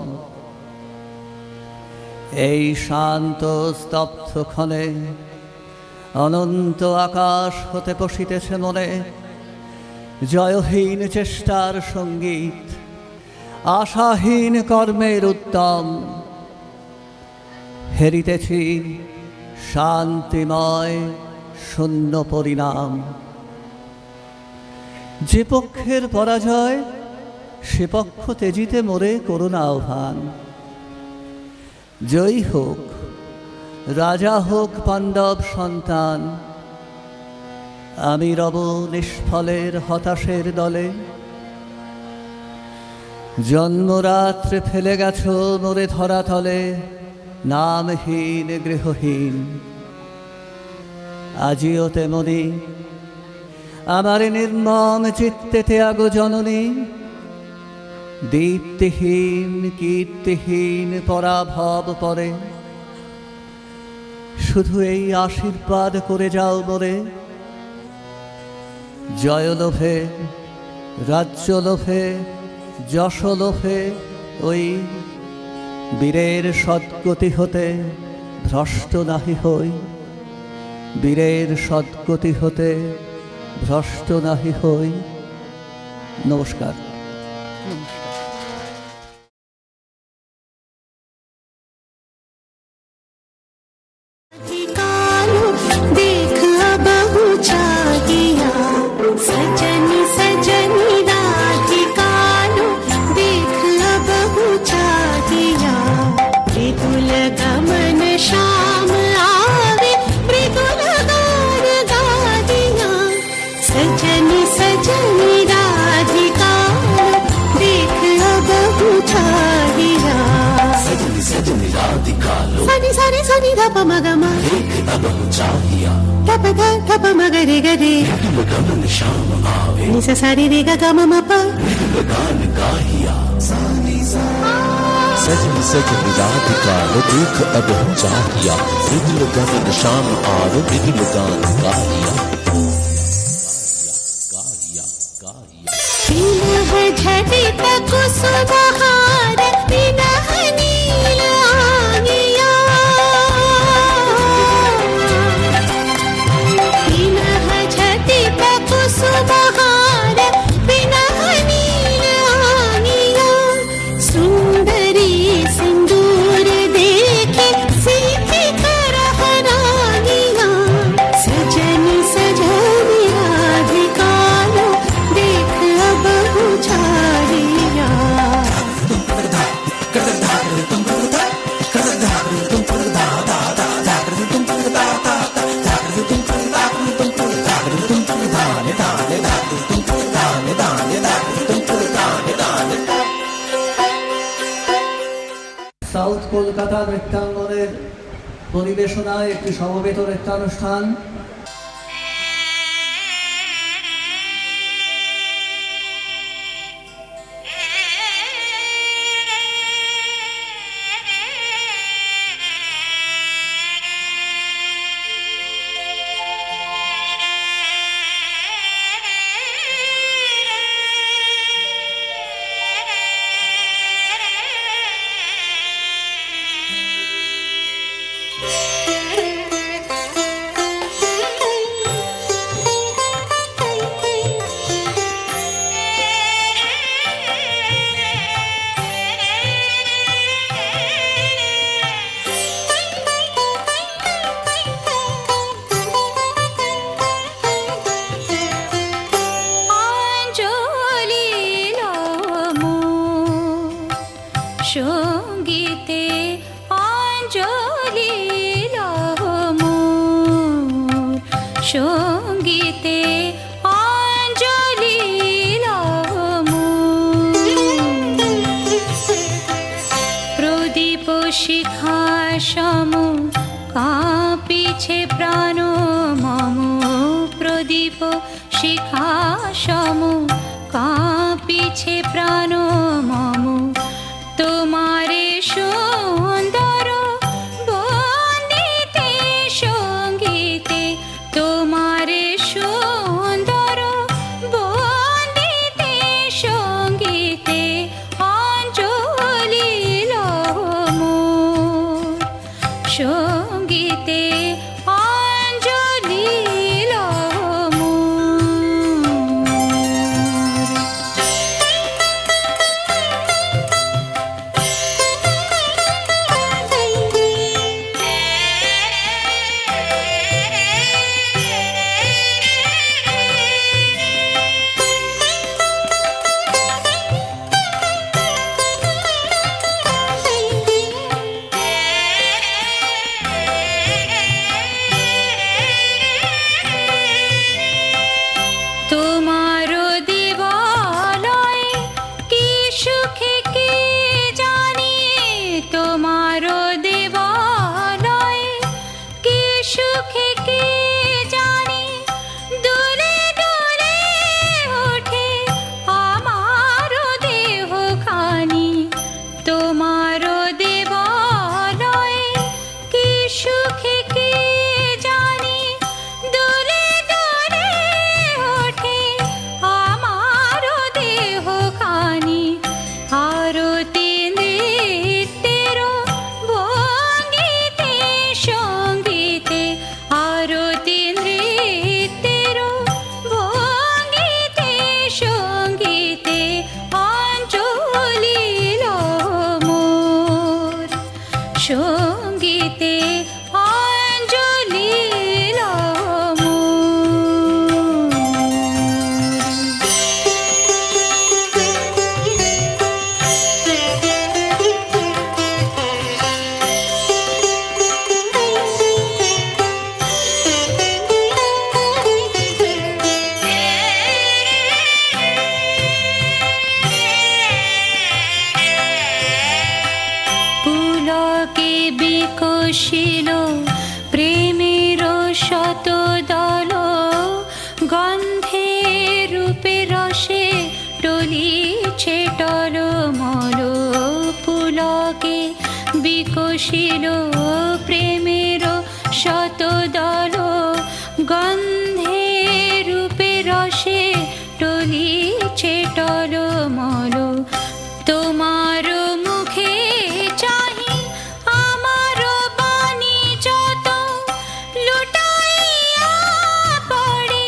এই শান্ত স্তব্ধ ক্ষণে অনন্ত আকাশ হতে বসিতেছে মনে, জয়হীন চেষ্টার সঙ্গীত, আশাহীন কর্মের উদ্যম। হেরিতেছি শান্তিময় শূন্য পরিণাম। যে পক্ষের পরাজয়, সে পক্ষ তেজিতে মোরে করুণা আহ্বান। জয়ী হোক, রাজা হোক পাণ্ডব সন্তান, আমি রব নিষ্ফলের হতাশের দলে। জন্মরাত্রে ফেলে গেছ মোরে ধরাতলে, নামহীন গৃহহীন। আজিও তেমনি আমার নির্মম চিত্তেতে আগো জননী, দীপ্তিহীন কীর্তিহীন পরাভব পরে। শুধু এই আশীর্বাদ করে যাও মোরে, জয় লোভে, রাজ্য লোভে, যশ লোভে ওই বীরের সদ্গতি হতে ভ্রষ্ট নাহি হই। বীরের সদ্গতি হতে ভ্রষ্ট নাহি হই। নমস্কার। देख अब ऊंचा किया सजनी सजनी राधिकालो, देख अब ऊंचा किया। मृदुल गमन श्याम आवे, मृदुल गान गादिया। सजनी सजनी राधिकालो, देख अब ऊंचा किया। सजनी सजनी राधिकालो, सनी सनी सनी धप मगमा, धप धप मगरे गरे। निसा सारी रे गा मा मा पा। सजनी सजनी राधिकालो, देख अब हम चाहिया। मृदुल गमन श्याम आवे, मृदुल गान गाहिया। बिनह झटित कुसुमहार, बिनह नील आंगिया। बिनह झटित कुसुमहार, बिनह नील आंगिया। सुंदरी सिंदूर देखे, सीखी कर हरानिया। सजनी सजनी राधिकालो, देख अब उछालिया। সাউথ কলকাতা নৃত্যাঙ্গনের পরিবেশনায় একটি সমবেত নৃত্যানুষ্ঠান। সঙ্গীতে অঞ্জলি মোর, সঙ্গীতে অঞ্জলি মোর। প্রদীপ শিখা সম কাঁপিছে প্রাণ মম, প্রদীপ শিখা সম কাঁপিছে প্রাণ মম। তোমারে সুন্দর বন্দিতে সঙ্গীতে, তোমারে সুন্দর বন্দিতে সঙ্গীতে অঞ্জলি মোর, সঙ্গীতে অঞ্জলি সঙ্গীতে অঞ্জলি বিকশিল প্রেমের শত দল, গন্ধে রূপে রসে টলিছে টলমল। পুলকে বিকশিল প্রেমের শত দল, গন্ধে রূপে রসে টলিছে টলমল। তোমার মুখে চাহি আমার বাণী যত, লুটাইয়া পড়ে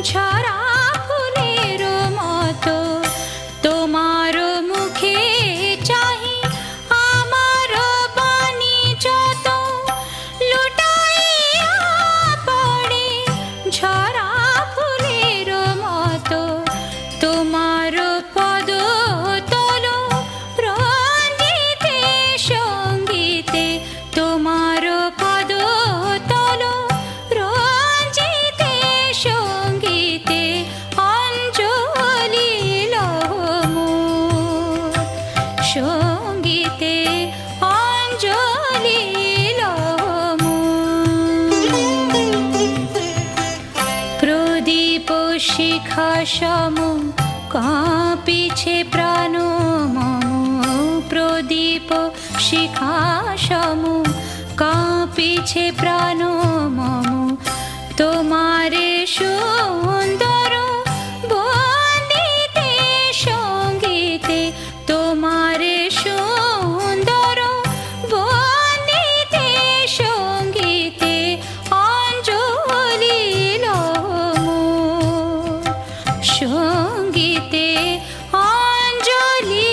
ঝরা ফুলের মতো। তোমার মুখে চাহি আমার বাণী যত, লুটাইয়া শিখা সম কাঁপিছে প্রাণ মম প্রদীপ শিখা সম কাঁপিছে প্রাণ মম তোমারে সুন্দর বন্দিতে সঙ্গীতে তোমারে সুন্দর বন্দিতে সঙ্গীতে অঞ্জলি সঙ্গীতে অঞ্জলি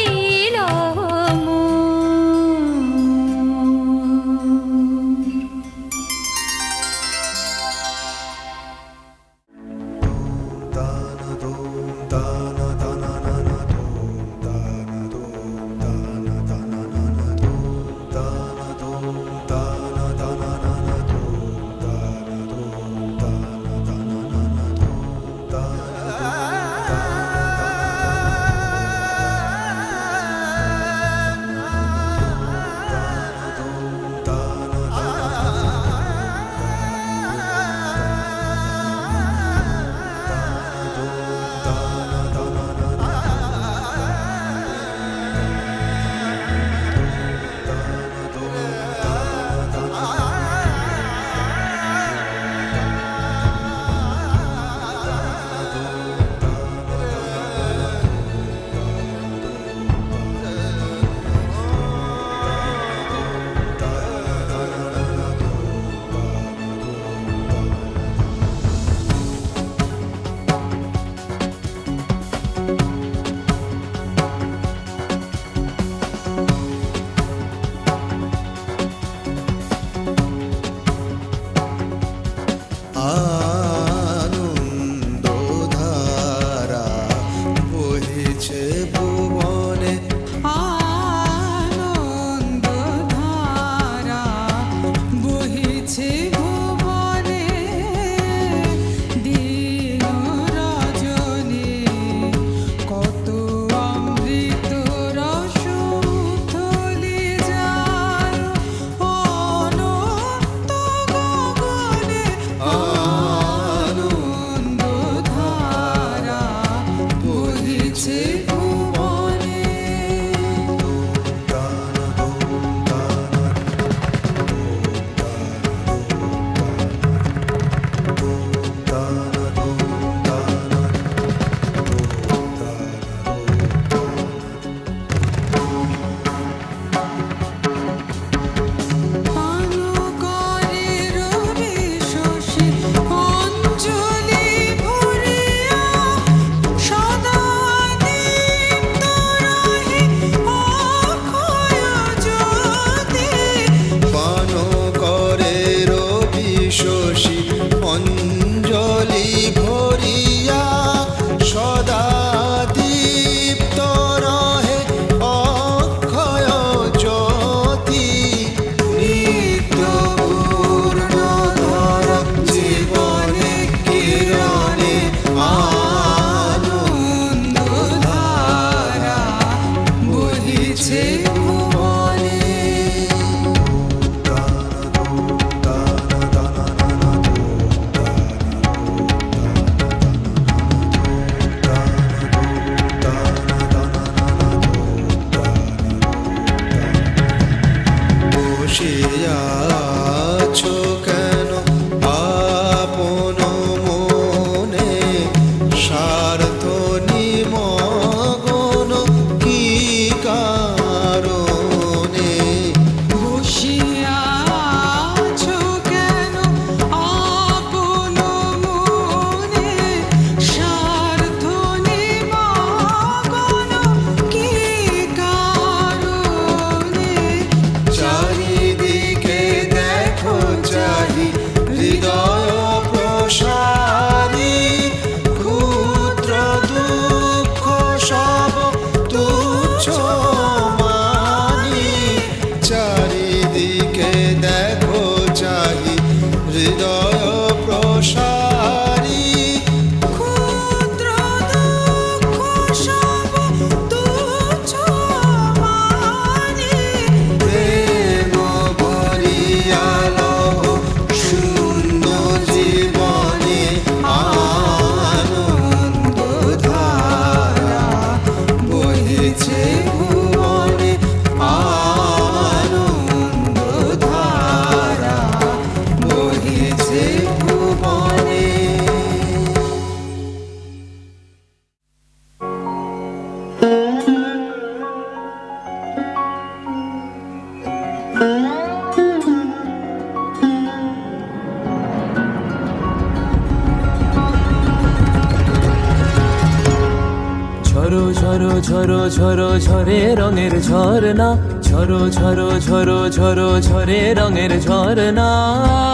ঝরো ঝরো ঝরো ঝরো ঝরে রঙের ঝরনা, ঝরো ঝরো ঝরো ঝরো ঝরে রঙের ঝরনা।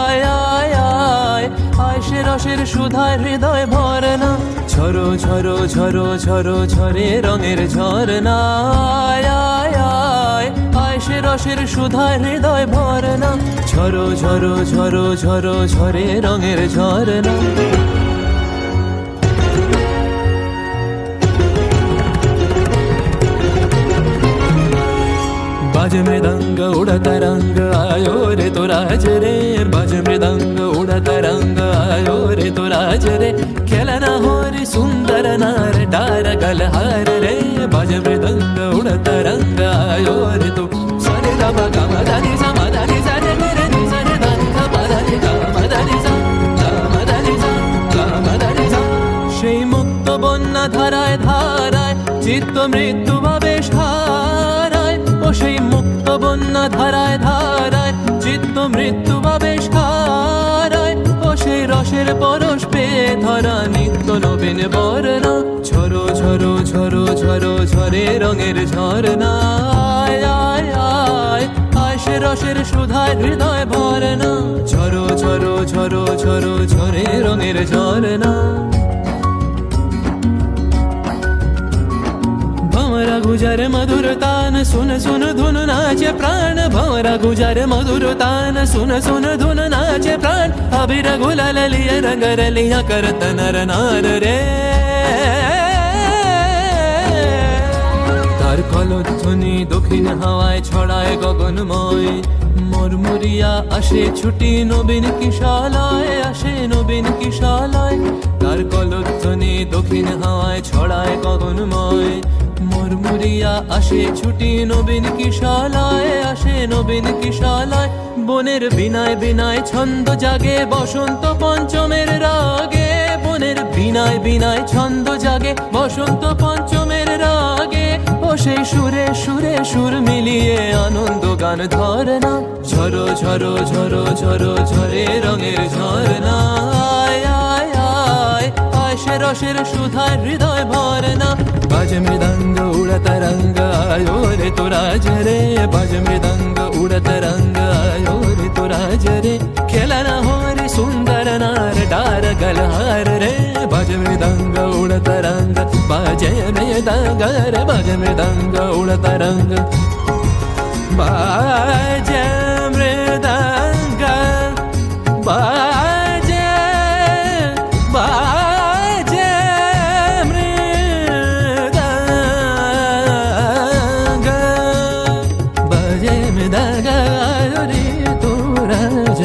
আয় আয় আয় আয় সে রসের সুধায় হৃদয় ভরনা, ঝরো ঝরো ঝরো ঝরো ঝরে রঙের ঝরনা। আয় আয় আয় আয় সে রসের সুধায় হৃদয় ভরনা, ঝরো ঝরো ঝরো ঝরো ঝরে রঙের ঝরনা। बाज मृदंग उड़ता रंग आयो रे तो राज रे, बाज मृदंग उड़ता रंग आयो रे तो राज रे, खेलना हो रे सुंदर नार डार गलहार रे, बाज मृदंग उड़ता रंग आयो रे तो सरे गा मा गा मा दा नि सा मा दा नि सा रे रे नि सा रे दा गा मा दा नि गा मा दा नि सा गा मा दा नि सा गा मा दा नि सा। সেই মুক্ত বন্যা ধারায় ধারায় চিত্ত মৃত্যু ভাবে হারায়, ও সেই মুক্ত বন্যা ধারায় ধারায় চিত্ত মৃত্যু ভাবে হারায়, ও সেই রসের পরশ পেয়ে ধরা নিত্য নবীন বর্ণা, ঝরো ঝরো ঝরো ঝরো ঝরে রঙের ঝরনা। আয় আয় আয় আয় সে রসের সুধায় হৃদয় ভরনা, ঝরো ঝরো ঝরো ঝরো ঝরে রঙের ঝরনা। भंवरा गुजर मधुर तान सुन सुन धुन नाचे प्राण, भंवरा गुजर मधुर तान सुन सुन धुन नाचे प्राण, अबीर गुलाल लिया रंग रलिया करत नर नार रे। তার কলধ্বনি দক্ষিণ হাওয়ায় ছড়ায় গগনময়, মরমরিয়া আসে ছুটি নবীন কিশালয়, আসে নবীন কিশালয়। তার কলধ্বনি দক্ষিণ হাওয়ায় ছড়ায় গগনময়, মরমরিয়া আসে ছুটি নবীন কিশালয়, আসে নবীন কিশালয়। বনের বিনায় বিনায় ছন্দ জাগে বসন্ত পঞ্চমের রাগে, বনের বিনায় বিনায় ছন্দ জাগে বসন্ত পঞ্চমের রাগে, ও সেই সুরে সুরে সুর মিলিয়ে আনন্দ গান ধরনা, ঝরো ঝরো ঝরো ঝরো ঝরে রঙের ঝরনা। আয় আয় আয় আয় সে রসের সুধায় হৃদয় ভরনা, বাজ মৃদঙ্গ উড়ত রঙ্গ আयो रे तो राज रे, बाज मृदंग उड़त रंग आयो रे तो राज रे, खेलना हो रे सुंदर नार डार गलहार रे, बाज मृदंग उड़त रंग बाजे मृदंग रे, बाज मृदंग उड़त रंग बाजे मृदंग बाजे बाजे मृदंग बाजे मृदंग आयो रे तो राज,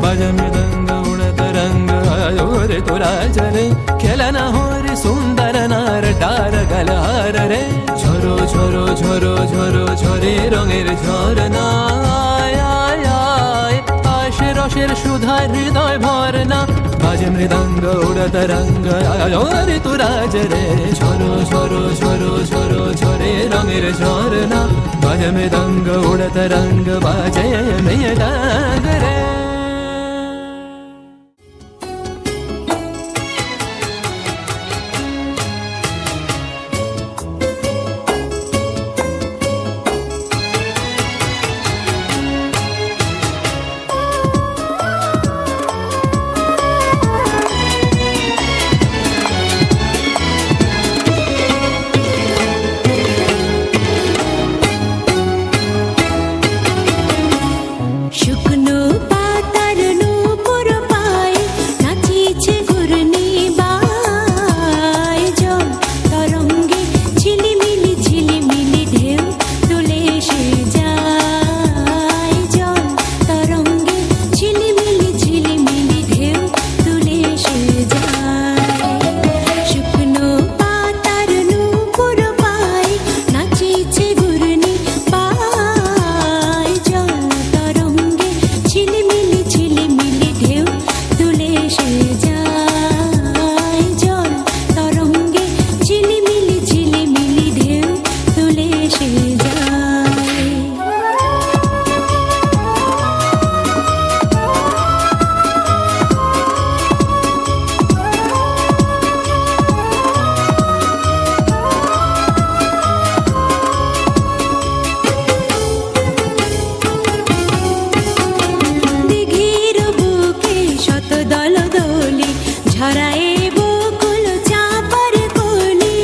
बाज मृदंग उड़त रंग आयो रे तो राज रे, खेलना हो रे सुंदर नार डार गलहार रे, ঝরো ঝরো ঝরো ঝরো ঝরে রঙের ঝরনা। আয় আয় আয় আয় সে রসের সুধায় হৃদয় ভরনা, বাজে মৃদঙ্গ উড়ত রঙ্গ আयो রে তো রাজ রে, ঝরো ঝরো ঝরো ঝরো ঝরে রঙের ঝরনা, বাজে মৃদঙ্গ উড়ত রঙ্গ বাজে মৃদঙ্গ রে। শুকনো পা দোলি ঝরায়ে বকুল চাঁপার কলি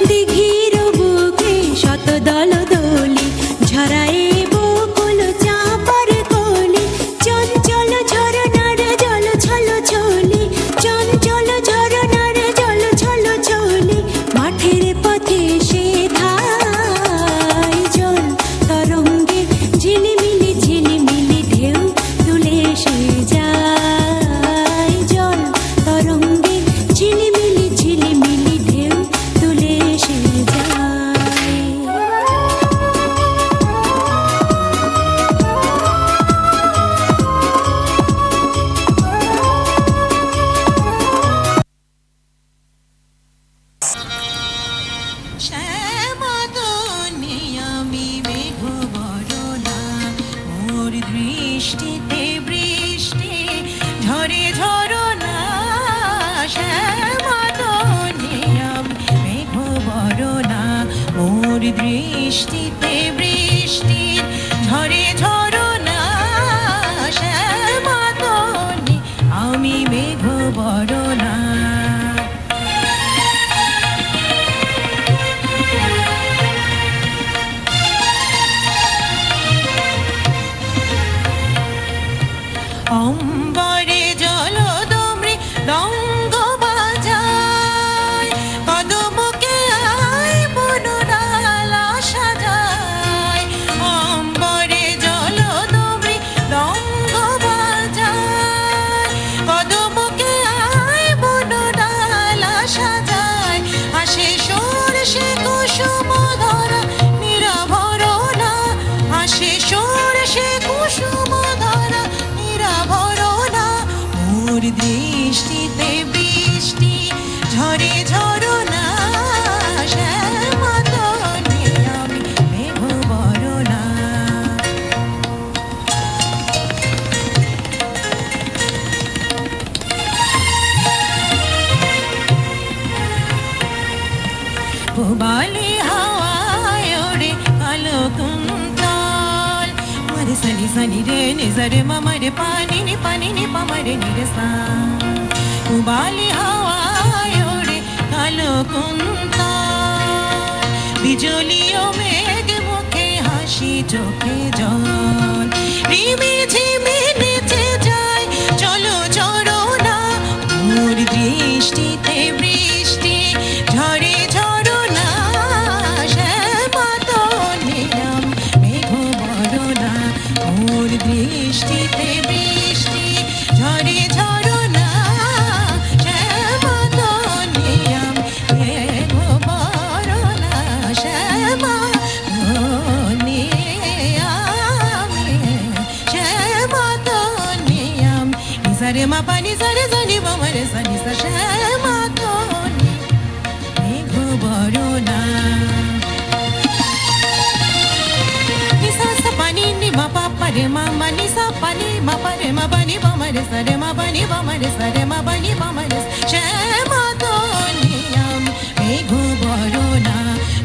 দিঘির বুকে শত দল দোলি ঝরায়ে বকুল চাঁপার কলি চঞ্চল ঝরনার জল ছল ছলি চঞ্চল ঝরনার জল ছল ছলি মাঠের পথে সে ধায় জল তরঙ্গে ঝিলিমিলি ঝিলিমিলি ঢেউ তুলে সে যায় জল তরঙ্গে ঝিলিমিলি ঝিলিমিলি ঢেউ তুলে সে যায় শ্যামাদনে আমি মেঘ বরণা মোর দৃষ্টিতে বৃষ্টি ঝরে ঝরনা শ্যামাদনে আমি মেঘ বরণা মোর দৃষ্টিতে বৃষ্টি ঝরে ঝরনা শ্যামাদনে আমি মেঘ বরণা অম্বরে জলদমৃ দঙ্গ বাজায় কদমকে আয় বনডালা সাজায় অম্বরে জলদমৃ দঙ্গ বাজায় কদমকে আয় বনডালা সাজায় আসে সরষে কুসুম ধরা নিরাভরণা আসে সরষে কুসুম ধরা নিরাভরণা মোর দৃষ্টিতে বৃষ্টি ঝরে ঝরনা শ্যামাদনে আমি মেঘ বরণা পুবালি হাওয়ায় ওড়ে কালো কুন্তল মারে সানি সানি রে নিজারে মামারে পানি নি পামারে নিরসা পুবালি হাওয়ায় ওড়ে কালো কুন্তল বিজলি ও মেঘ মুখে হাসি চোখে জল রিমি ঝিমি নেচে যায় চলো চরণা মোর দৃষ্টিতে বৃষ্টি ঝরে ঝরনা শ্যামাদনে আমি মেঘ বরণা মোর দৃষ্টিতে বৃষ্টি ঝরে ঝরনা শ্যামাদনে আমি মেঘ বরণা শ্যামাদনে আমি শ্যামাদনে আমি নিসারে মা পানি সারে জানি বামারে সানি সা শ্যামাদনে মেঘ বরণা নিসা সা পানি নি মা পাপা রে মা মানি সা পানি মা পারে মা পানি বামারে সারে মা পানি বামারে সারে মা পানি বামারে শ্যামাদনে আমি মেঘ বরণা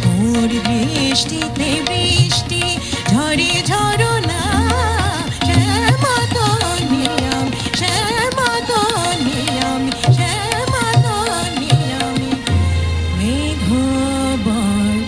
মোর দৃষ্টিতে বৃষ্টি ঝরে ঝরনা শ্যামাদনে আমি শ্যামাদনে আমি শ্যামাদনে আমি মেঘ বরণা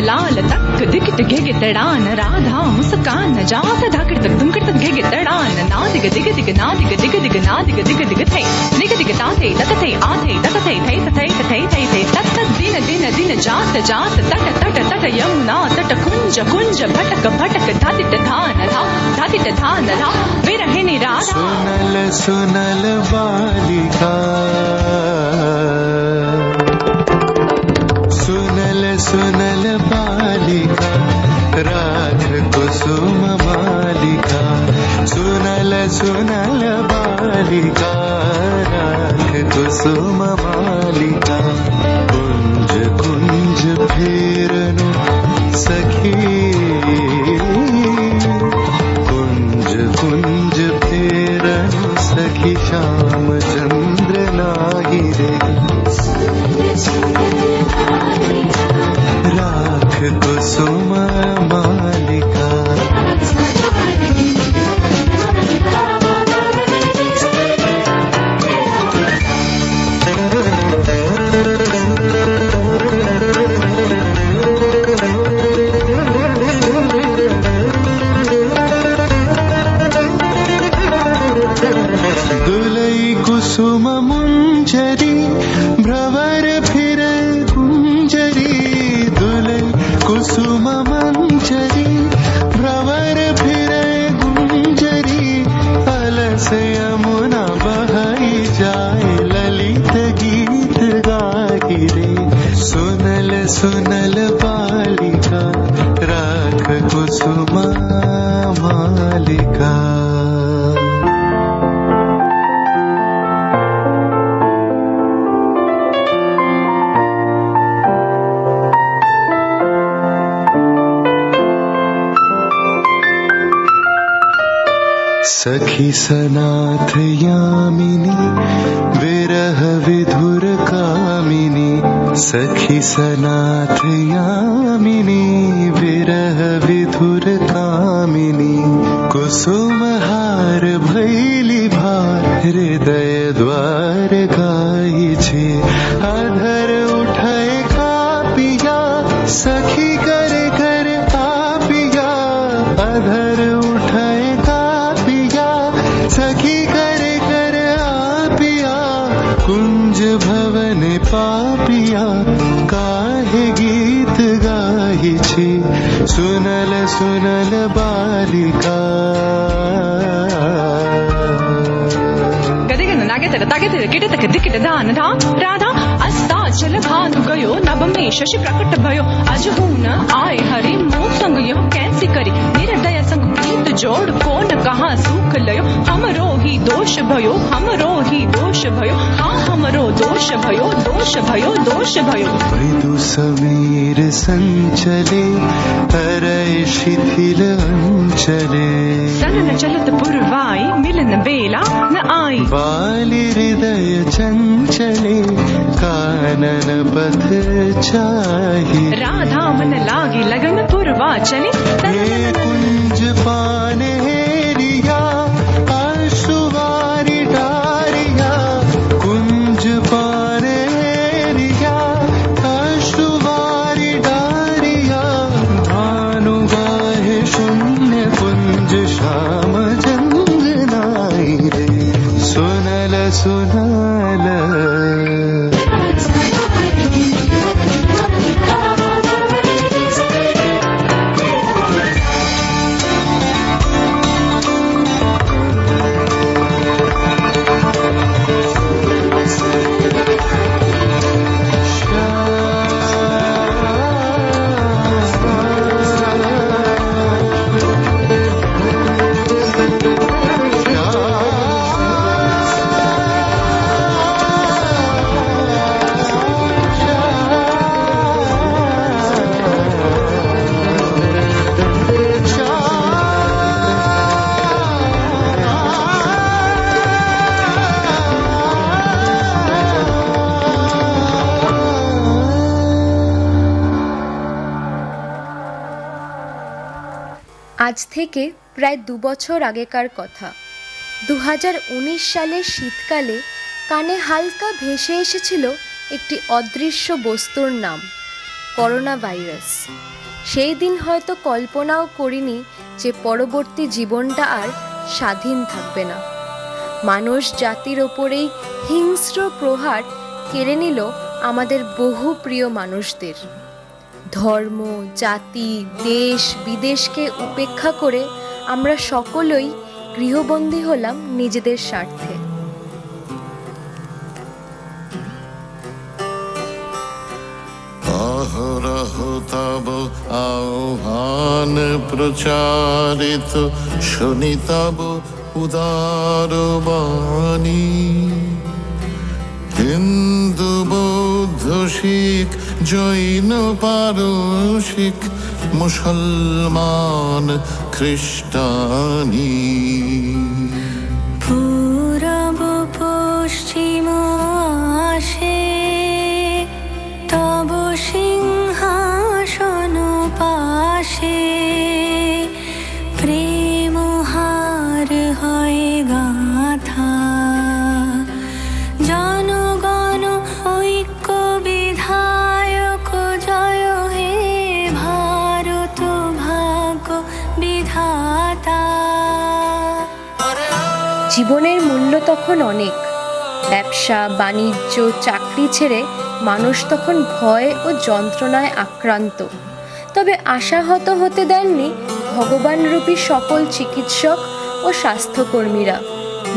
लाल तक दिखत घेगे तड़ान राधा मुस्कान जात धाकड़ तक तुम तक घेगे तड़ान ना दिग दिग दिग ना दिग दिग दिग ना दिग दिग दिग थे दिग दिग ताथे तत थे आथे तत थे थे थे थे थे थे तत दिन दिन दिन जात जात तट तट तट यमुना तट कुंज कुंज भटक भटक धातिट धान धा धातिट धान धा विरहिणी राधा सुनल सुनल बालिका सुनल सुनल बालिका राख कुसुम मालिका सुनल सुनल बालिका राख कुसुम मालिका सुनल बालिका राख कुसुमा मालिका। सखी सनाथ यामिनी विरह विधुर कामिनी, सखी सनाथ यामिनी विरह विधुर कामिनी। कुसुम हार भैली भार हृदय द्वार गाई छे, अधर उठाए कापिया सखी करे कर आपिया, अधर उठाए सखी करे कर आपिया। कुंज भवन पापिया काहे गीत गाही छे, सुनल सुनल बालिका। गदिगन नागेतर तागेतर गिटतक दिकिट दान धाम राधा अस्ताचल भानु गयो, नभ में शशि प्रकट भयो। अजहून आए हरि मोह संग यह कैसी करी, निरदय संग प्रीत जोड़ कौन कहाँ सुख लयो। हमरो ही दोष भयो, हमरो ही दोष भयो, हाँ हमरो दोष भयो, दोष भयो, दोष भयो। मृदु समीर संचले तरय शिथिल अंचले, सनन चलत पुरवाई मिलन बेला न आई। बाली हृदय चंचले कानन पथ चाही, राधा मन लागी लगन पुरवा चले। कुंज पाने हेरिया आशुवारी डारिया, कुंज पाने हेरिया आशुवारी डारिया। भानु गाहे शून्य कुंज श्याम जंग नाई रे, सुनल सुनल। আজ থেকে প্রায় 2 বছর আগেকার কথা। 2019 সালের শীতকালে কানে হালকা ভেসে এসেছিল একটি অদৃশ্য বস্তুর নাম করোনা ভাইরাস। সেই দিন হয়তো কল্পনাও করিনি যে পরবর্তী জীবনটা আর স্বাধীন থাকবে না। মানুষ জাতির ওপরেই হিংস্র প্রহার কেড়ে নিল আমাদের বহু প্রিয় মানুষদের। ধর্ম, জাতি, দেশ বিদেশকে উপেক্ষা করে আমরা সকলেই গৃহবন্দী হলাম নিজেদের স্বার্থে। অহরহ তব আহ্বান প্রচারিত, শুনি তব উদার বাণী। হিন্দু বৌদ্ধ শিখ জৈন পারসিক মুসলমান খ্রিস্টানি। পূরব পশ্চিম আসে তব সিংহাসন পাশে, প্রেম হার হয় গাথা। জনগণ ঐক্য বিধায়ক জয় হে ভারত ভাগ্য বিধাতা। জীবনের মূল্য তখন অনেক। ব্যবসা বাণিজ্য চাকরি ছেড়ে মানুষ তখন ভয় ও যন্ত্রণায় আক্রান্ত। তবে আশাহত হতে দেননি ভগবানরূপী সকল চিকিৎসক ও স্বাস্থ্যকর্মীরা।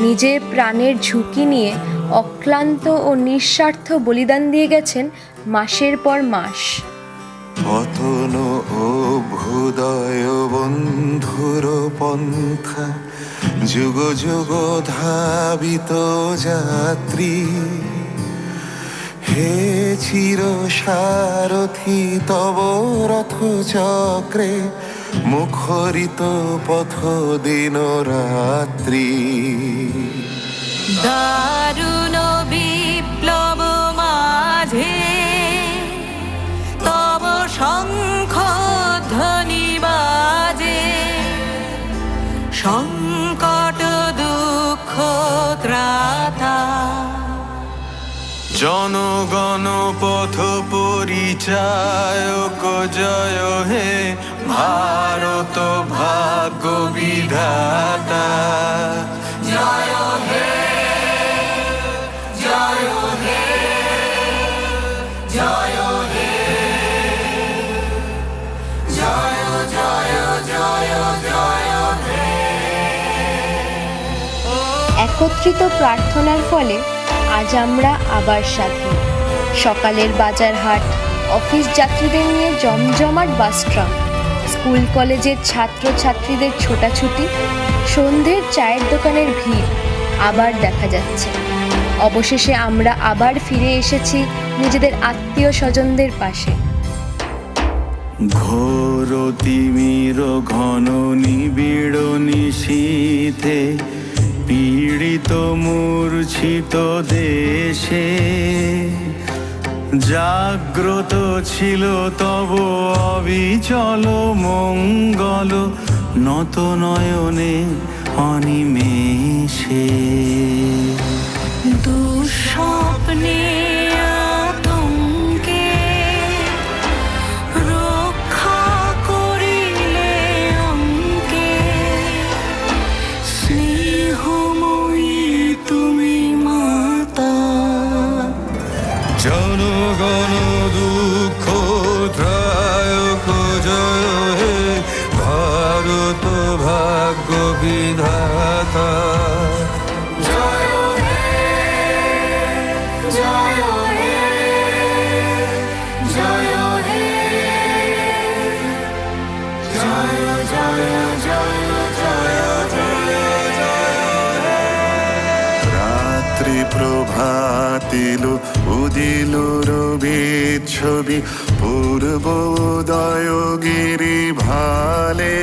নিজের প্রাণের ঝুঁকি নিয়ে অক্লান্ত ও নিঃস্বার্থ বলিদান দিয়ে গেছেন মাসের পর মাস। পতন অভ্যুদয় বন্ধুর পন্থা, যুগ যুগ ধাবিত যাত্রী। হে চির সারথি তব রথ চক্রে, মুখরিত পথ দিন রাত্রি। দারুণ বিপ্লব মাঝে তব শঙ্খ ধ্বনি বাজে, সংকট দুঃখ ত্রাতা। জনগণ পথ পরিচায়ক জয় হে, ভারত ভাগ্য বিধাতা। জয় হে, জয় হে, জয় হে, জয় জয় জয় জয় হে। একত্রিত প্রার্থনার ফলে আজ আমরা আবার স্বাধীন। সকালের বাজার হাট, অফিস যাত্রীদের নিয়ে জমজমাট বাস ট্রাম, স্কুল কলেজের ছাত্রছাত্রীদের ছোটাছুটি, সন্ধ্যের চায়ের দোকানের ভিড় আবার দেখা যাচ্ছে। অবশেষে আমরা আবার ফিরে এসেছি নিজেদের আত্মীয় স্বজনদের পাশে। ঘোর তিমির ঘন নিবিড় নিশীথে, পীড়িত মূর্ছিত দেশে, জাগ্রত ছিল তব অবিচল মঙ্গল, নত নয়নে অনিমেষে। দুঃস্বপ্নে আতঙ্কে রক্ষা করিলে অঙ্কে, স্নেহময়ী তুমি মাতা। জনগণ দুঃখ ত্রায়ক জয় হে, ভারত ভাগ্য বিধাতা। জয় হে, জয় হে, জয় হে, জয় জয় জয় জয় জয়। রাত্রি প্রভাতিল উদিল রবির ছবি, পূর্বোদয় গিরি ভালে,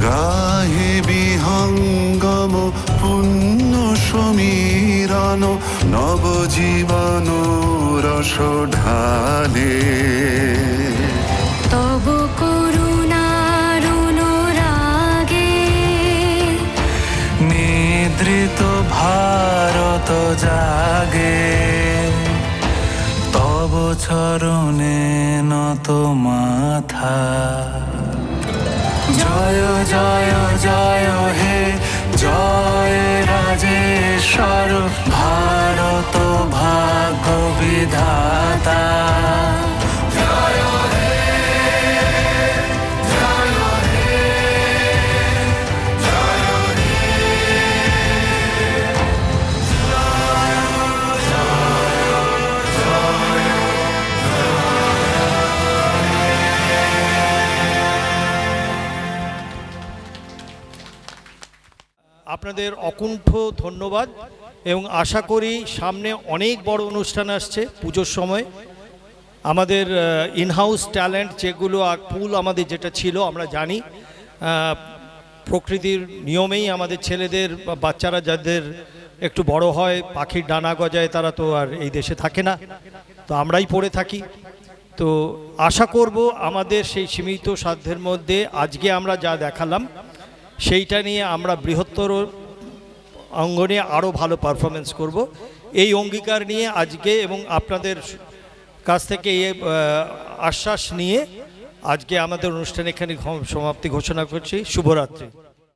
গাহে বিহঙ্গম পুণ্য সমীরণ, নবজীবন রস ঢালে। তব করুণার অনুরাগে নিদ্রিত ভারত জাগে, তব চরণে নত মাথা। জয় জয় জয় হে, জয় রাজেশ্বর, ভারত ভাগ্য বিধাতা। জয় হে, জয় হে, জয় হে, আপনাদের অকুণ্ঠ ধন্যবাদ এবং আশা করি সামনে অনেক বড় অনুষ্ঠান আসছে পুজোর সময়। আমাদের ইনহাউস ট্যালেন্ট যেগুলো পুল আমাদের যেটা ছিল আমরা জানি, প্রকৃতির নিয়মেই আমাদের ছেলেদের বাচ্চারা যাদের একটু বড় হয়, পাখির ডানা গজায়, তারা তো আর এই দেশে থাকে না, তো আমরাই পড়ে থাকি। তো আশা করব আমাদের সেই সীমিত সাধ্যের মধ্যে আজকে আমরা যা দেখালাম সেইটা নিয়ে আমরা বৃহত্তর অঙ্গনে আরও ভালো পারফরমেন্স করব, এই অঙ্গীকার নিয়ে আজকে এবং আপনাদের কাছ থেকে এই আশ্বাস নিয়ে আজকে আমাদের অনুষ্ঠান এখানে সমাপ্তি ঘোষণা করছি। শুভরাত্রি।